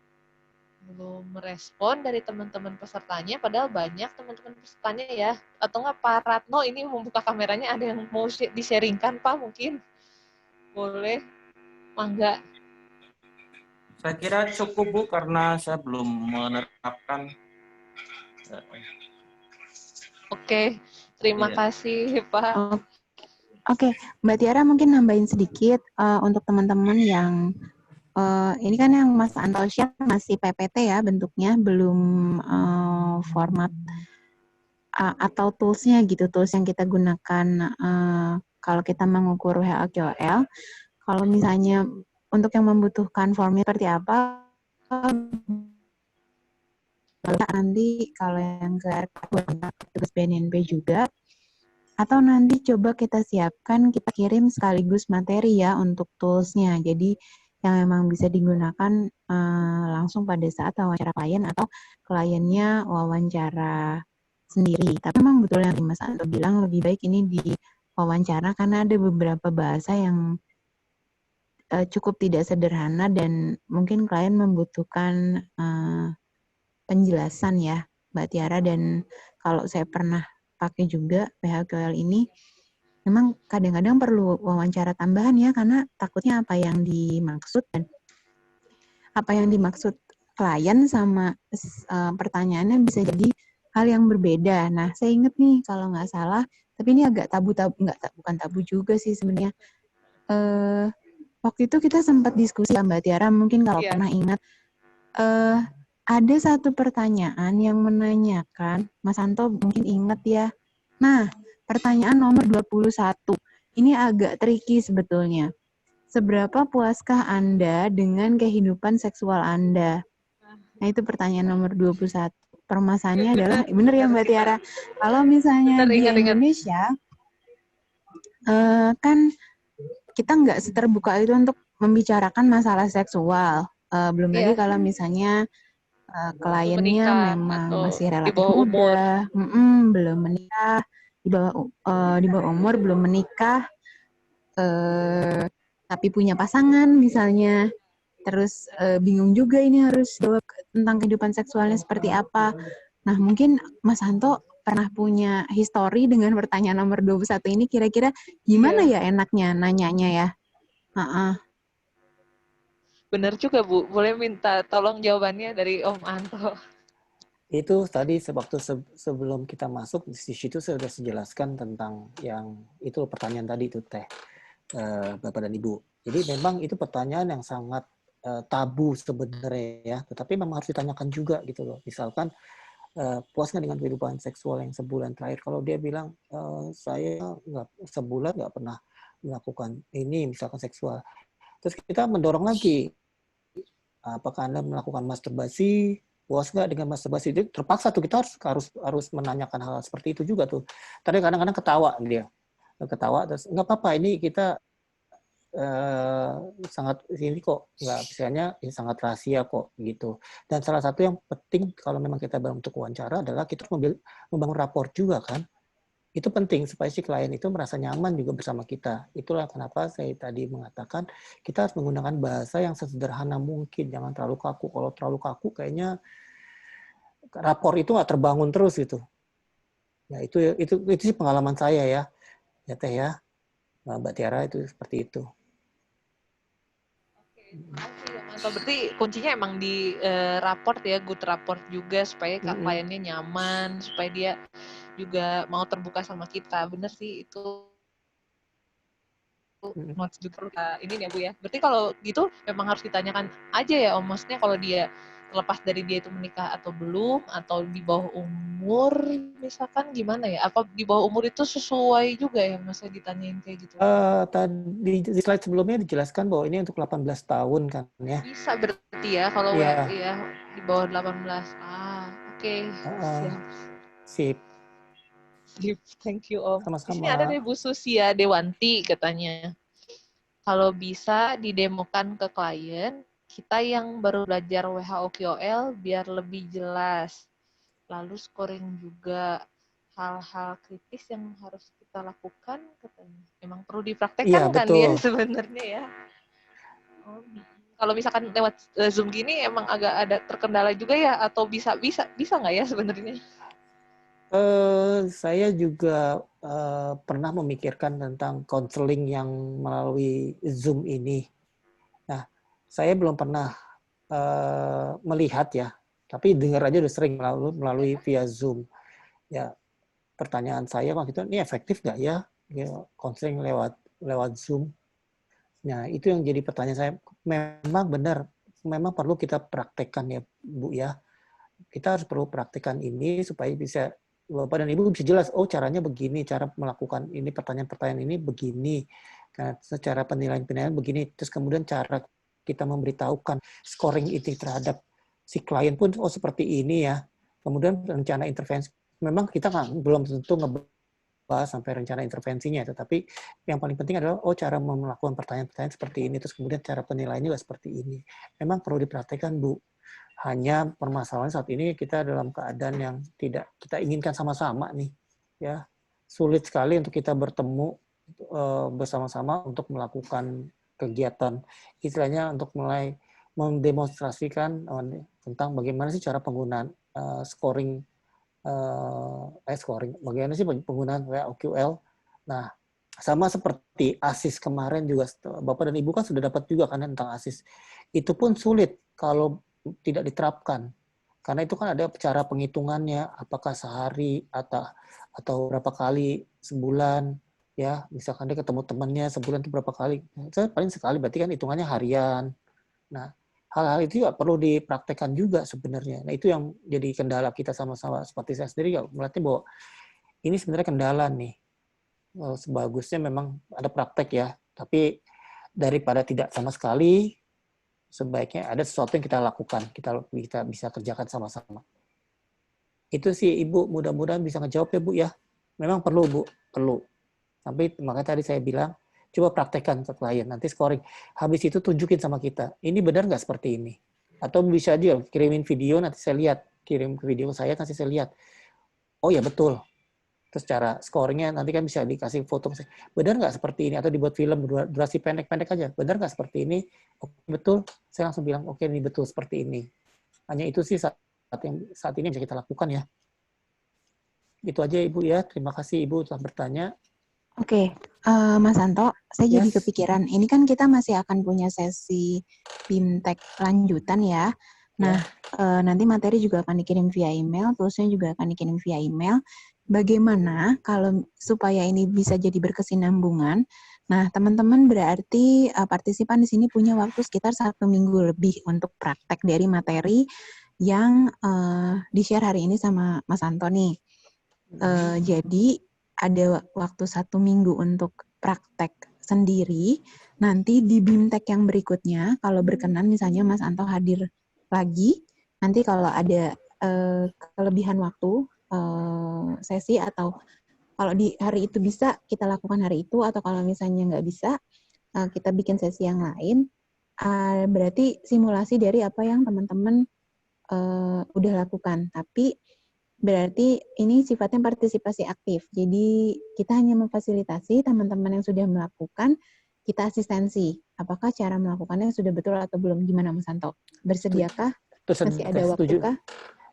belum merespon dari teman-teman pesertanya, padahal banyak teman-teman pesertanya ya. Atau nggak Pak Ratno ini membuka kameranya, ada yang mau di-sharingkan Pak mungkin? Boleh, mangga. Saya kira cukup Bu karena saya belum menerapkan. Oke, terima kasih Pak. Oke, Mbak Tiara mungkin nambahin sedikit untuk teman-teman yang ini kan yang Mas Anto share masih PPT ya bentuknya, belum format atau toolsnya gitu, tools yang kita gunakan kalau kita mengukur WHOQL. Kalau misalnya untuk yang membutuhkan formnya seperti apa, nanti kalau yang ke tugas BNNP juga, atau nanti coba kita siapkan, kita kirim sekaligus materi ya untuk toolsnya. Jadi yang memang bisa digunakan langsung pada saat wawancara klien atau kliennya wawancara sendiri. Tapi memang betul yang Mas Anto bilang, lebih baik ini di wawancara karena ada beberapa bahasa yang cukup tidak sederhana dan mungkin klien membutuhkan penjelasan ya Mbak Tiara. Dan kalau saya pernah pakai juga WHOQL ini, memang kadang-kadang perlu wawancara tambahan ya, karena takutnya apa yang dimaksud dan apa yang dimaksud klien sama pertanyaannya bisa jadi hal yang berbeda. Nah, saya ingat nih kalau nggak salah, tapi ini agak bukan tabu juga sih sebenarnya. Waktu itu kita sempat diskusi ya Mbak Tiara, mungkin kalau pernah ingat, ada satu pertanyaan yang menanyakan, Mas Anto mungkin ingat ya. Nah, pertanyaan nomor 21. Ini agak tricky sebetulnya. Seberapa puaskah Anda dengan kehidupan seksual Anda? Nah, itu pertanyaan nomor 21. permasalahannya adalah, bener ya Mbak Tiara, kalau misalnya Bener, di ingat. Indonesia, kan kita nggak seterbuka itu untuk membicarakan masalah seksual. Belum lagi Iya, kalau misalnya kliennya menikah memang atau masih di relatif bawah umur. muda, belum menikah, di bawah umur, belum menikah, tapi punya pasangan misalnya. Terus bingung juga ini harus jawab tentang kehidupan seksualnya seperti apa. Nah, mungkin Mas Hanto pernah punya histori dengan pertanyaan nomor 21 ini, kira-kira gimana Iya, ya enaknya nanyanya ya? bener juga Bu. Boleh minta tolong jawabannya dari Om Anto. Itu tadi sewaktu sebelum kita masuk di situ saya sudah jelaskan tentang yang itu pertanyaan tadi itu Teh, Bapak dan Ibu. Jadi memang itu pertanyaan yang sangat tabu sebenarnya ya, tetapi memang harus ditanyakan juga gitu loh. Misalkan puas nggak dengan kehidupan seksual yang sebulan terakhir? Kalau dia bilang saya sebulan nggak pernah melakukan ini, misalkan seksual, terus kita mendorong lagi, apakah Anda melakukan masturbasi? Puas nggak dengan masturbasi? Jadi terpaksa tuh kita harus menanyakan hal seperti itu juga tuh. Tadi kadang-kadang ketawa terus nggak apa-apa, ini kita sangat ini kok, nggak misalnya ini sangat rahasia kok gitu. Dan salah satu yang penting kalau memang kita untuk wawancara adalah kita membangun rapor juga kan. Itu penting supaya si klien itu merasa nyaman juga bersama kita. Itulah kenapa saya tadi mengatakan kita harus menggunakan bahasa yang sesederhana mungkin, jangan terlalu kaku. Kalau terlalu kaku kayaknya rapor itu nggak terbangun terus gitu. Ya itu sih pengalaman saya ya Teh ya, Mbak Tiara, itu seperti itu. Makasih Om Anto. Berarti kuncinya emang di raport ya, good raport juga supaya kliennya nyaman, supaya dia juga mau terbuka sama kita. Bener sih itu. Notes juga ini ya Bu ya. Berarti kalau gitu memang harus ditanyakan aja ya Om. Maksudnya kalau dia terlepas dari dia itu menikah atau belum, atau di bawah umur misalkan gimana ya? Apa di bawah umur itu sesuai juga ya Mas ditanyain kayak gitu? Tadi di slide sebelumnya dijelaskan bahwa ini untuk 18 tahun kan ya. Bisa berarti ya kalau Iya. ya di bawah 18. Oke. Siap. Sip. Sip. Thank you Om. Di sini ada Sama-sama. deh Bu Susia Dewanti katanya. Kalau bisa didemokan ke klien, kita yang baru belajar WHO QOL biar lebih jelas. Lalu scoring juga hal-hal kritis yang harus kita lakukan katanya. Memang perlu dipraktekkan Iya, kan ya betul. sebenarnya ya. Kalau misalkan lewat Zoom gini emang agak ada terkendala juga ya, atau bisa nggak ya sebenarnya? Saya juga pernah memikirkan tentang konseling yang melalui Zoom ini. Nah, saya belum pernah melihat ya, tapi dengar aja udah sering melalui via Zoom. Ya, pertanyaan saya waktu itu, ini efektif nggak ya konseling lewat Zoom? Nah, itu yang jadi pertanyaan saya. Memang benar, memang perlu kita praktekkan ya, Bu ya. Kita harus perlu praktekkan ini supaya bisa Bapak dan Ibu bisa jelas, oh caranya begini, cara melakukan ini, pertanyaan-pertanyaan ini begini, nah, secara penilaian-penilaian begini, terus kemudian cara kita memberitahukan scoring itu terhadap si klien pun, oh seperti ini ya. Kemudian rencana intervensi, memang kita belum tentu ngebahas sampai rencana intervensinya, tetapi yang paling penting adalah, oh cara melakukan pertanyaan-pertanyaan seperti ini, terus kemudian cara penilaiannya juga seperti ini. Memang perlu diperhatikan, Bu. Hanya permasalahan saat ini kita dalam keadaan yang tidak kita inginkan sama-sama nih, ya sulit sekali untuk kita bertemu bersama-sama untuk melakukan kegiatan, istilahnya untuk mulai mendemonstrasikan tentang bagaimana sih cara penggunaan scoring, bagaimana sih penggunaan WOQL. Nah, sama seperti ASIS kemarin juga, Bapak dan Ibu kan sudah dapat juga kan tentang ASIS. Itu pun sulit kalau tidak diterapkan. Karena itu kan ada cara penghitungannya, apakah sehari atau berapa kali sebulan, ya misalkan dia ketemu temannya sebulan itu berapa kali, paling sekali, berarti kan hitungannya harian. Nah, hal-hal itu juga perlu dipraktekkan juga sebenarnya. Nah, itu yang jadi kendala kita sama-sama. Seperti saya sendiri melihatnya bahwa ini sebenarnya kendala nih. Sebagusnya memang ada praktek ya, tapi daripada tidak sama sekali, sebaiknya ada sesuatu yang kita lakukan, kita bisa kerjakan sama-sama. Itu sih Ibu mudah-mudahan bisa ngejawab ya Bu ya. Memang perlu Bu, perlu. Tapi makanya tadi saya bilang, coba praktekkan ke klien, nanti scoring. Habis itu tunjukin sama kita, ini benar nggak seperti ini? Atau bisa aja kirimin video, nanti saya lihat. Kirim ke video saya, nanti saya lihat. Oh ya betul. Terus cara scoringnya nanti kan bisa dikasih foto. Benar nggak seperti ini? Atau dibuat film durasi pendek-pendek aja. Benar nggak seperti ini? Oke, betul. Saya langsung bilang, oke ini betul seperti ini. Hanya itu sih saat ini bisa kita lakukan ya. Itu aja Ibu ya. Terima kasih Ibu telah bertanya. Oke, Mas Anto, saya jadi kepikiran. Ini kan kita masih akan punya sesi BIMTEK lanjutan ya. Nah, nanti materi juga akan dikirim via email, toolsnya juga akan dikirim via email. Bagaimana kalau supaya ini bisa jadi berkesinambungan? Nah, teman-teman berarti partisipan di sini punya waktu sekitar 1 minggu lebih untuk praktek dari materi yang di-share hari ini sama Mas Anto nih. Jadi ada waktu 1 minggu untuk praktek sendiri. Nanti di BIMTEK yang berikutnya, kalau berkenan misalnya Mas Anto hadir lagi, nanti kalau ada kelebihan waktu sesi atau kalau di hari itu bisa, kita lakukan hari itu, atau kalau misalnya nggak bisa, kita bikin sesi yang lain. Berarti simulasi dari apa yang teman-teman udah lakukan. Tapi berarti ini sifatnya partisipasi aktif. Jadi kita hanya memfasilitasi teman-teman yang sudah melakukan, kita asistensi. Apakah cara melakukannya sudah betul atau belum? Gimana Mas Anto? Bersediakah? Masih ada waktukah?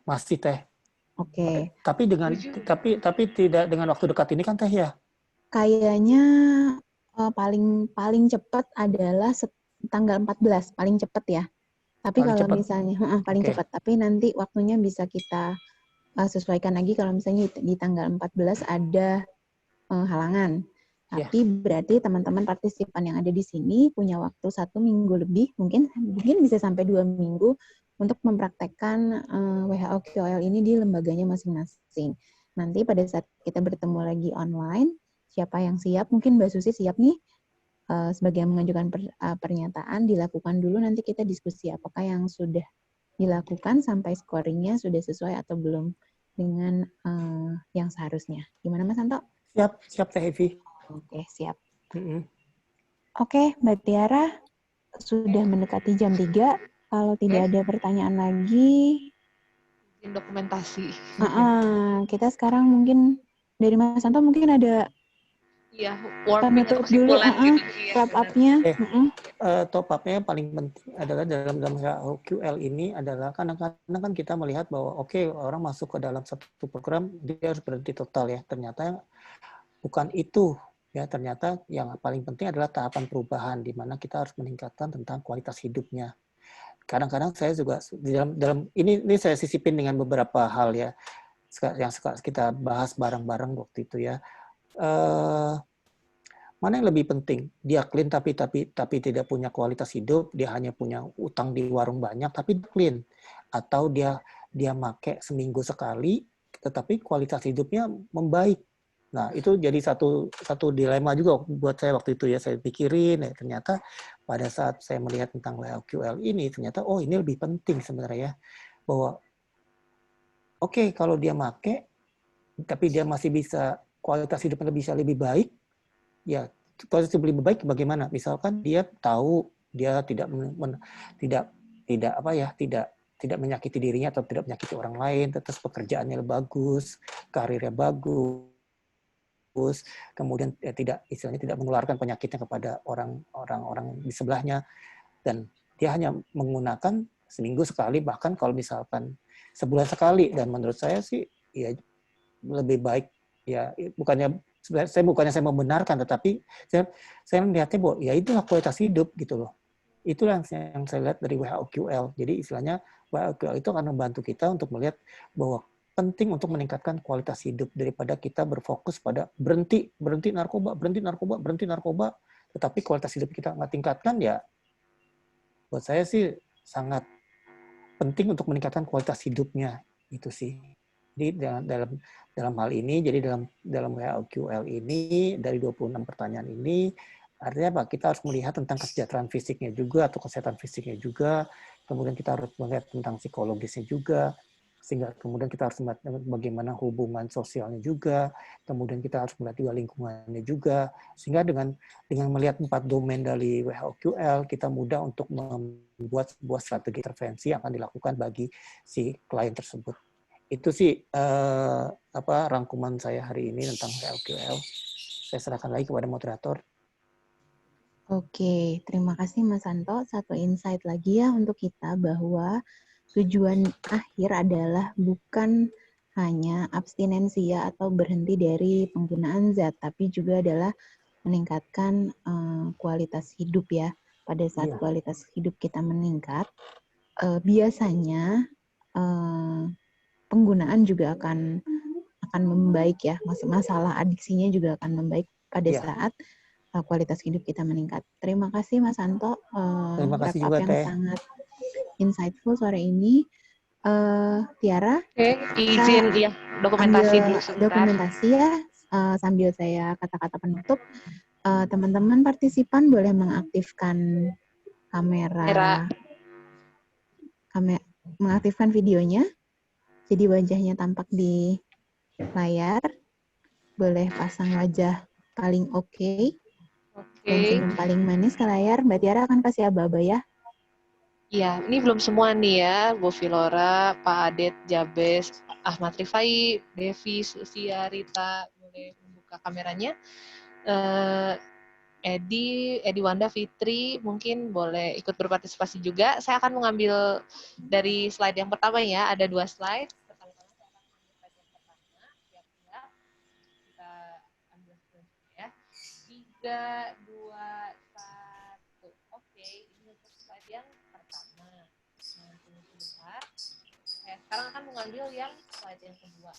Masih Teh. Oke. Tapi tidak dengan waktu dekat ini kan Teh ya? Kayaknya paling cepat adalah tanggal 14, paling cepat ya. Tapi paling kalau cepat. Misalnya paling cepat, tapi nanti waktunya bisa kita sesuaikan lagi kalau misalnya di tanggal 14 ada halangan. Tapi berarti teman-teman partisipan yang ada di sini punya waktu 1 minggu lebih, mungkin bisa sampai 2 minggu untuk mempraktekkan WHO QOL ini di lembaganya masing-masing. Nanti pada saat kita bertemu lagi online, siapa yang siap, mungkin Mbak Susi siap nih, sebagai mengajukan pernyataan, dilakukan dulu, nanti kita diskusi apakah yang sudah dilakukan sampai scoringnya sudah sesuai atau belum dengan yang seharusnya. Gimana Mas Anto? Siap Teh Evi. Oke, siap. Oke, Mbak Tiara, sudah mendekati jam 3. Kalau tidak ada pertanyaan lagi, dokumentasi. Kita sekarang mungkin dari Mas Anto mungkin ada penutup dulu, wrap up-nya. Top up-nya paling penting adalah dalam QL ini adalah kadang-kadang kan kita melihat bahwa orang masuk ke dalam satu program dia harus berhenti total ya. Ternyata bukan itu ya. Ternyata yang paling penting adalah tahapan perubahan di mana kita harus meningkatkan tentang kualitas hidupnya. Kadang-kadang saya juga dalam ini saya sisipin dengan beberapa hal ya yang kita bahas bareng-bareng waktu itu ya. Mana yang lebih penting? Dia clean tapi tidak punya kualitas hidup, dia hanya punya utang di warung banyak tapi clean, atau dia make seminggu sekali tetapi kualitas hidupnya membaik. Nah, itu jadi satu dilema juga buat saya waktu itu ya. Saya pikirin ternyata pada saat saya melihat tentang WHQL ini ternyata ini lebih penting sebenarnya ya, bahwa kalau dia make tapi dia masih bisa kualitas hidupnya bisa lebih baik, ya kualitas hidup lebih baik bagaimana? Misalkan dia tahu dia tidak menyakiti dirinya atau tidak menyakiti orang lain, terus pekerjaannya bagus, karirnya bagus, kemudian tidak mengeluarkan penyakitnya kepada orang-orang di sebelahnya, dan dia hanya menggunakan seminggu sekali, bahkan kalau misalkan sebulan sekali, dan menurut saya sih ya lebih baik ya, bukannya saya membenarkan, tetapi saya melihatnya bahwa ya itulah kualitas hidup gitu loh. Itulah yang saya lihat dari WHOQL. Jadi istilahnya WHOQL itu akan membantu kita untuk melihat bahwa penting untuk meningkatkan kualitas hidup daripada kita berfokus pada berhenti narkoba, tetapi kualitas hidup kita nggak tingkatkan ya. Buat saya sih sangat penting untuk meningkatkan kualitas hidupnya itu sih. Jadi dalam hal ini, jadi dalam WHOQL ini dari 26 pertanyaan ini artinya apa? Kita harus melihat tentang kesejahteraan fisiknya juga atau kesehatan fisiknya juga. Kemudian kita harus melihat tentang psikologisnya juga. sehingga kemudian kita harus melihat bagaimana hubungan sosialnya juga, kemudian kita harus melihat juga lingkungannya juga, sehingga dengan melihat 4 domain dari WHOQL, kita mudah untuk membuat sebuah strategi intervensi yang akan dilakukan bagi si klien tersebut. Itu sih rangkuman saya hari ini tentang WHOQL. Saya serahkan lagi kepada moderator. Oke, terima kasih Mas Santo. Satu insight lagi ya untuk kita bahwa tujuan akhir adalah bukan hanya abstinensi ya atau berhenti dari penggunaan zat, tapi juga adalah meningkatkan kualitas hidup ya. Pada saat kualitas hidup kita meningkat, biasanya penggunaan juga akan membaik ya. Masalah adiksinya juga akan membaik pada saat kualitas hidup kita meningkat. Terima kasih Mas Santo. Terima kasih wrap up juga yang Teh. sangat insightful sore ini. Tiara, izin ya dokumentasi dulu sebentar. Dokumentasi ya, sambil saya kata-kata penutup. Teman-teman partisipan boleh mengaktifkan mengaktifkan videonya. Jadi wajahnya tampak di layar. Boleh pasang wajah paling oke. Dan senyum paling manis ke layar. Mbak Tiara akan kasih aba-aba ya. Iya, ini belum semua nih ya, Bu Filora, Pak Adet, Jabes, Ahmad Rifai, Devi, Susia, Rita, boleh membuka kameranya. Edi Wanda, Fitri, mungkin boleh ikut berpartisipasi juga. Saya akan mengambil dari slide yang pertama ya, ada 2 slide. Pertama-tama saya akan mengambil slide yang pertama, siap-siap. Kita ambil screen ya. 3, 2, 1. Oke, ini untuk slide yang pertama. Nah, tunggu sebentar. Saya sekarang akan mengambil yang slide yang kedua.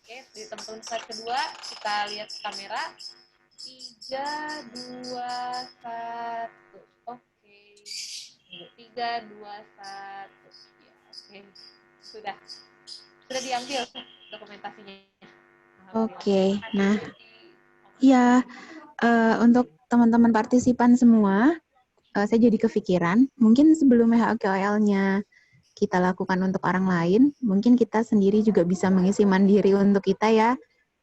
Oke, di teman-teman slide kedua, kita lihat kamera. 3, 2, 1. Oke. 3, 2, 1. Ya, oke. Sudah diambil dokumentasinya. Oke. Nah, ya untuk teman-teman partisipan semua, saya jadi kepikiran, mungkin sebelum WHOQL-nya kita lakukan untuk orang lain, mungkin kita sendiri juga bisa mengisi mandiri untuk kita ya,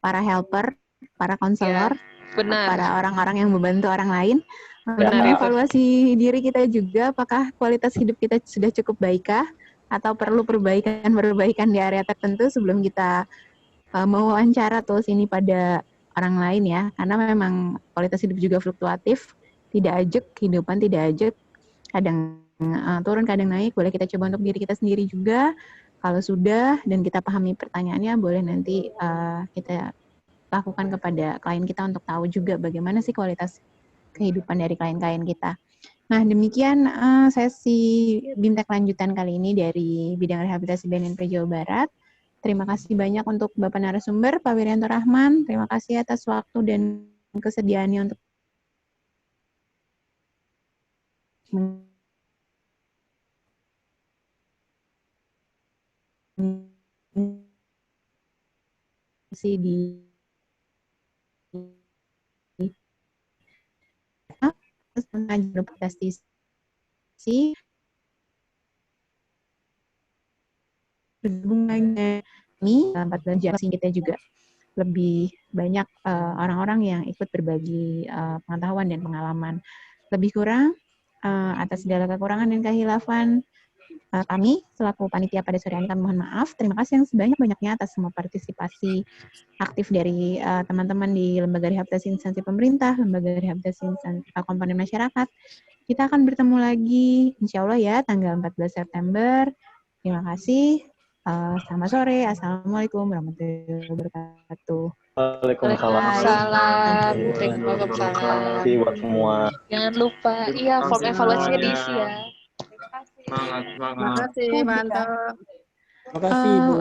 para helper, para konselor, para orang-orang yang membantu orang lain, untuk mengevaluasi diri kita juga, apakah kualitas hidup kita sudah cukup baikkah, atau perlu perbaikan di area tertentu sebelum kita mewawancara tools ini pada orang lain ya, karena memang kualitas hidup juga fluktuatif, tidak ajak, kehidupan tidak ajak, kadang turun, kadang naik, boleh kita coba untuk diri kita sendiri juga. Kalau sudah dan kita pahami pertanyaannya, boleh nanti kita lakukan kepada klien kita untuk tahu juga bagaimana sih kualitas kehidupan dari klien-klien kita. Nah, demikian sesi BIMTEK lanjutan kali ini dari bidang rehabilitasi BNNP Jawa Barat. Terima kasih banyak untuk Bapak narasumber, Pak Wiryanto Rahman. Terima kasih atas waktu dan kesediaannya untuk di prestasi berhubungannya ini 14 Januari kita juga lebih banyak orang-orang yang ikut berbagi pengetahuan dan pengalaman. Lebih kurang atas segala kekurangan dan kehilafan kami selaku panitia pada sore ini kami mohon maaf. Terima kasih yang sebanyak-banyaknya atas semua partisipasi aktif dari teman-teman di Lembaga Rehabilitasi Instansi Pemerintah, Lembaga Rehabilitasi Instansi Komponen Masyarakat. Kita akan bertemu lagi insya Allah ya tanggal 14 September. Terima kasih. Selamat sore. Assalamualaikum warahmatullahi wabarakatuh. Waalaikumsalam. Waalaikumsalam. Terima kasih buat semua. Jangan lupa, form evaluasinya diisi ya. Terima kasih. Terima kasih, mantap. Terima kasih, Ibu.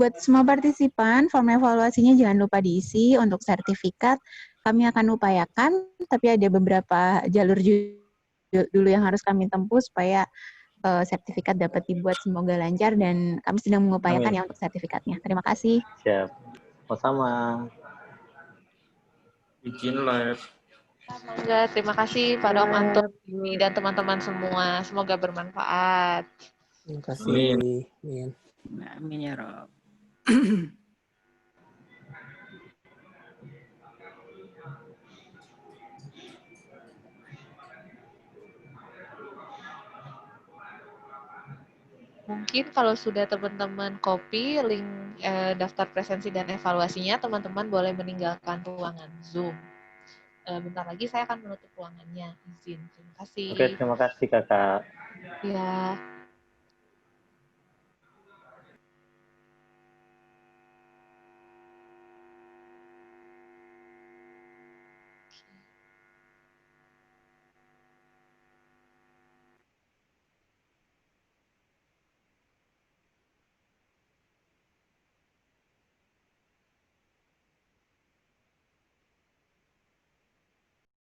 Buat semua partisipan, form evaluasinya jangan lupa diisi untuk sertifikat. Kami akan upayakan, tapi ada beberapa jalur dulu yang harus kami tempuh supaya sertifikat dapat dibuat, semoga lancar dan kami sedang mengupayakan ya untuk sertifikatnya. Terima kasih. Siap. Sama-sama. Izin live. Terima kasih Pak Dok Anto dan teman-teman semua. Semoga bermanfaat. Terima kasih. Amin. Amin. Amin ya Rob. Mungkin kalau sudah teman-teman copy link daftar presensi dan evaluasinya, teman-teman boleh meninggalkan ruangan Zoom. Bentar lagi saya akan menutup ruangannya. Izin. Terima kasih. Oke, terima kasih Kakak. Ya.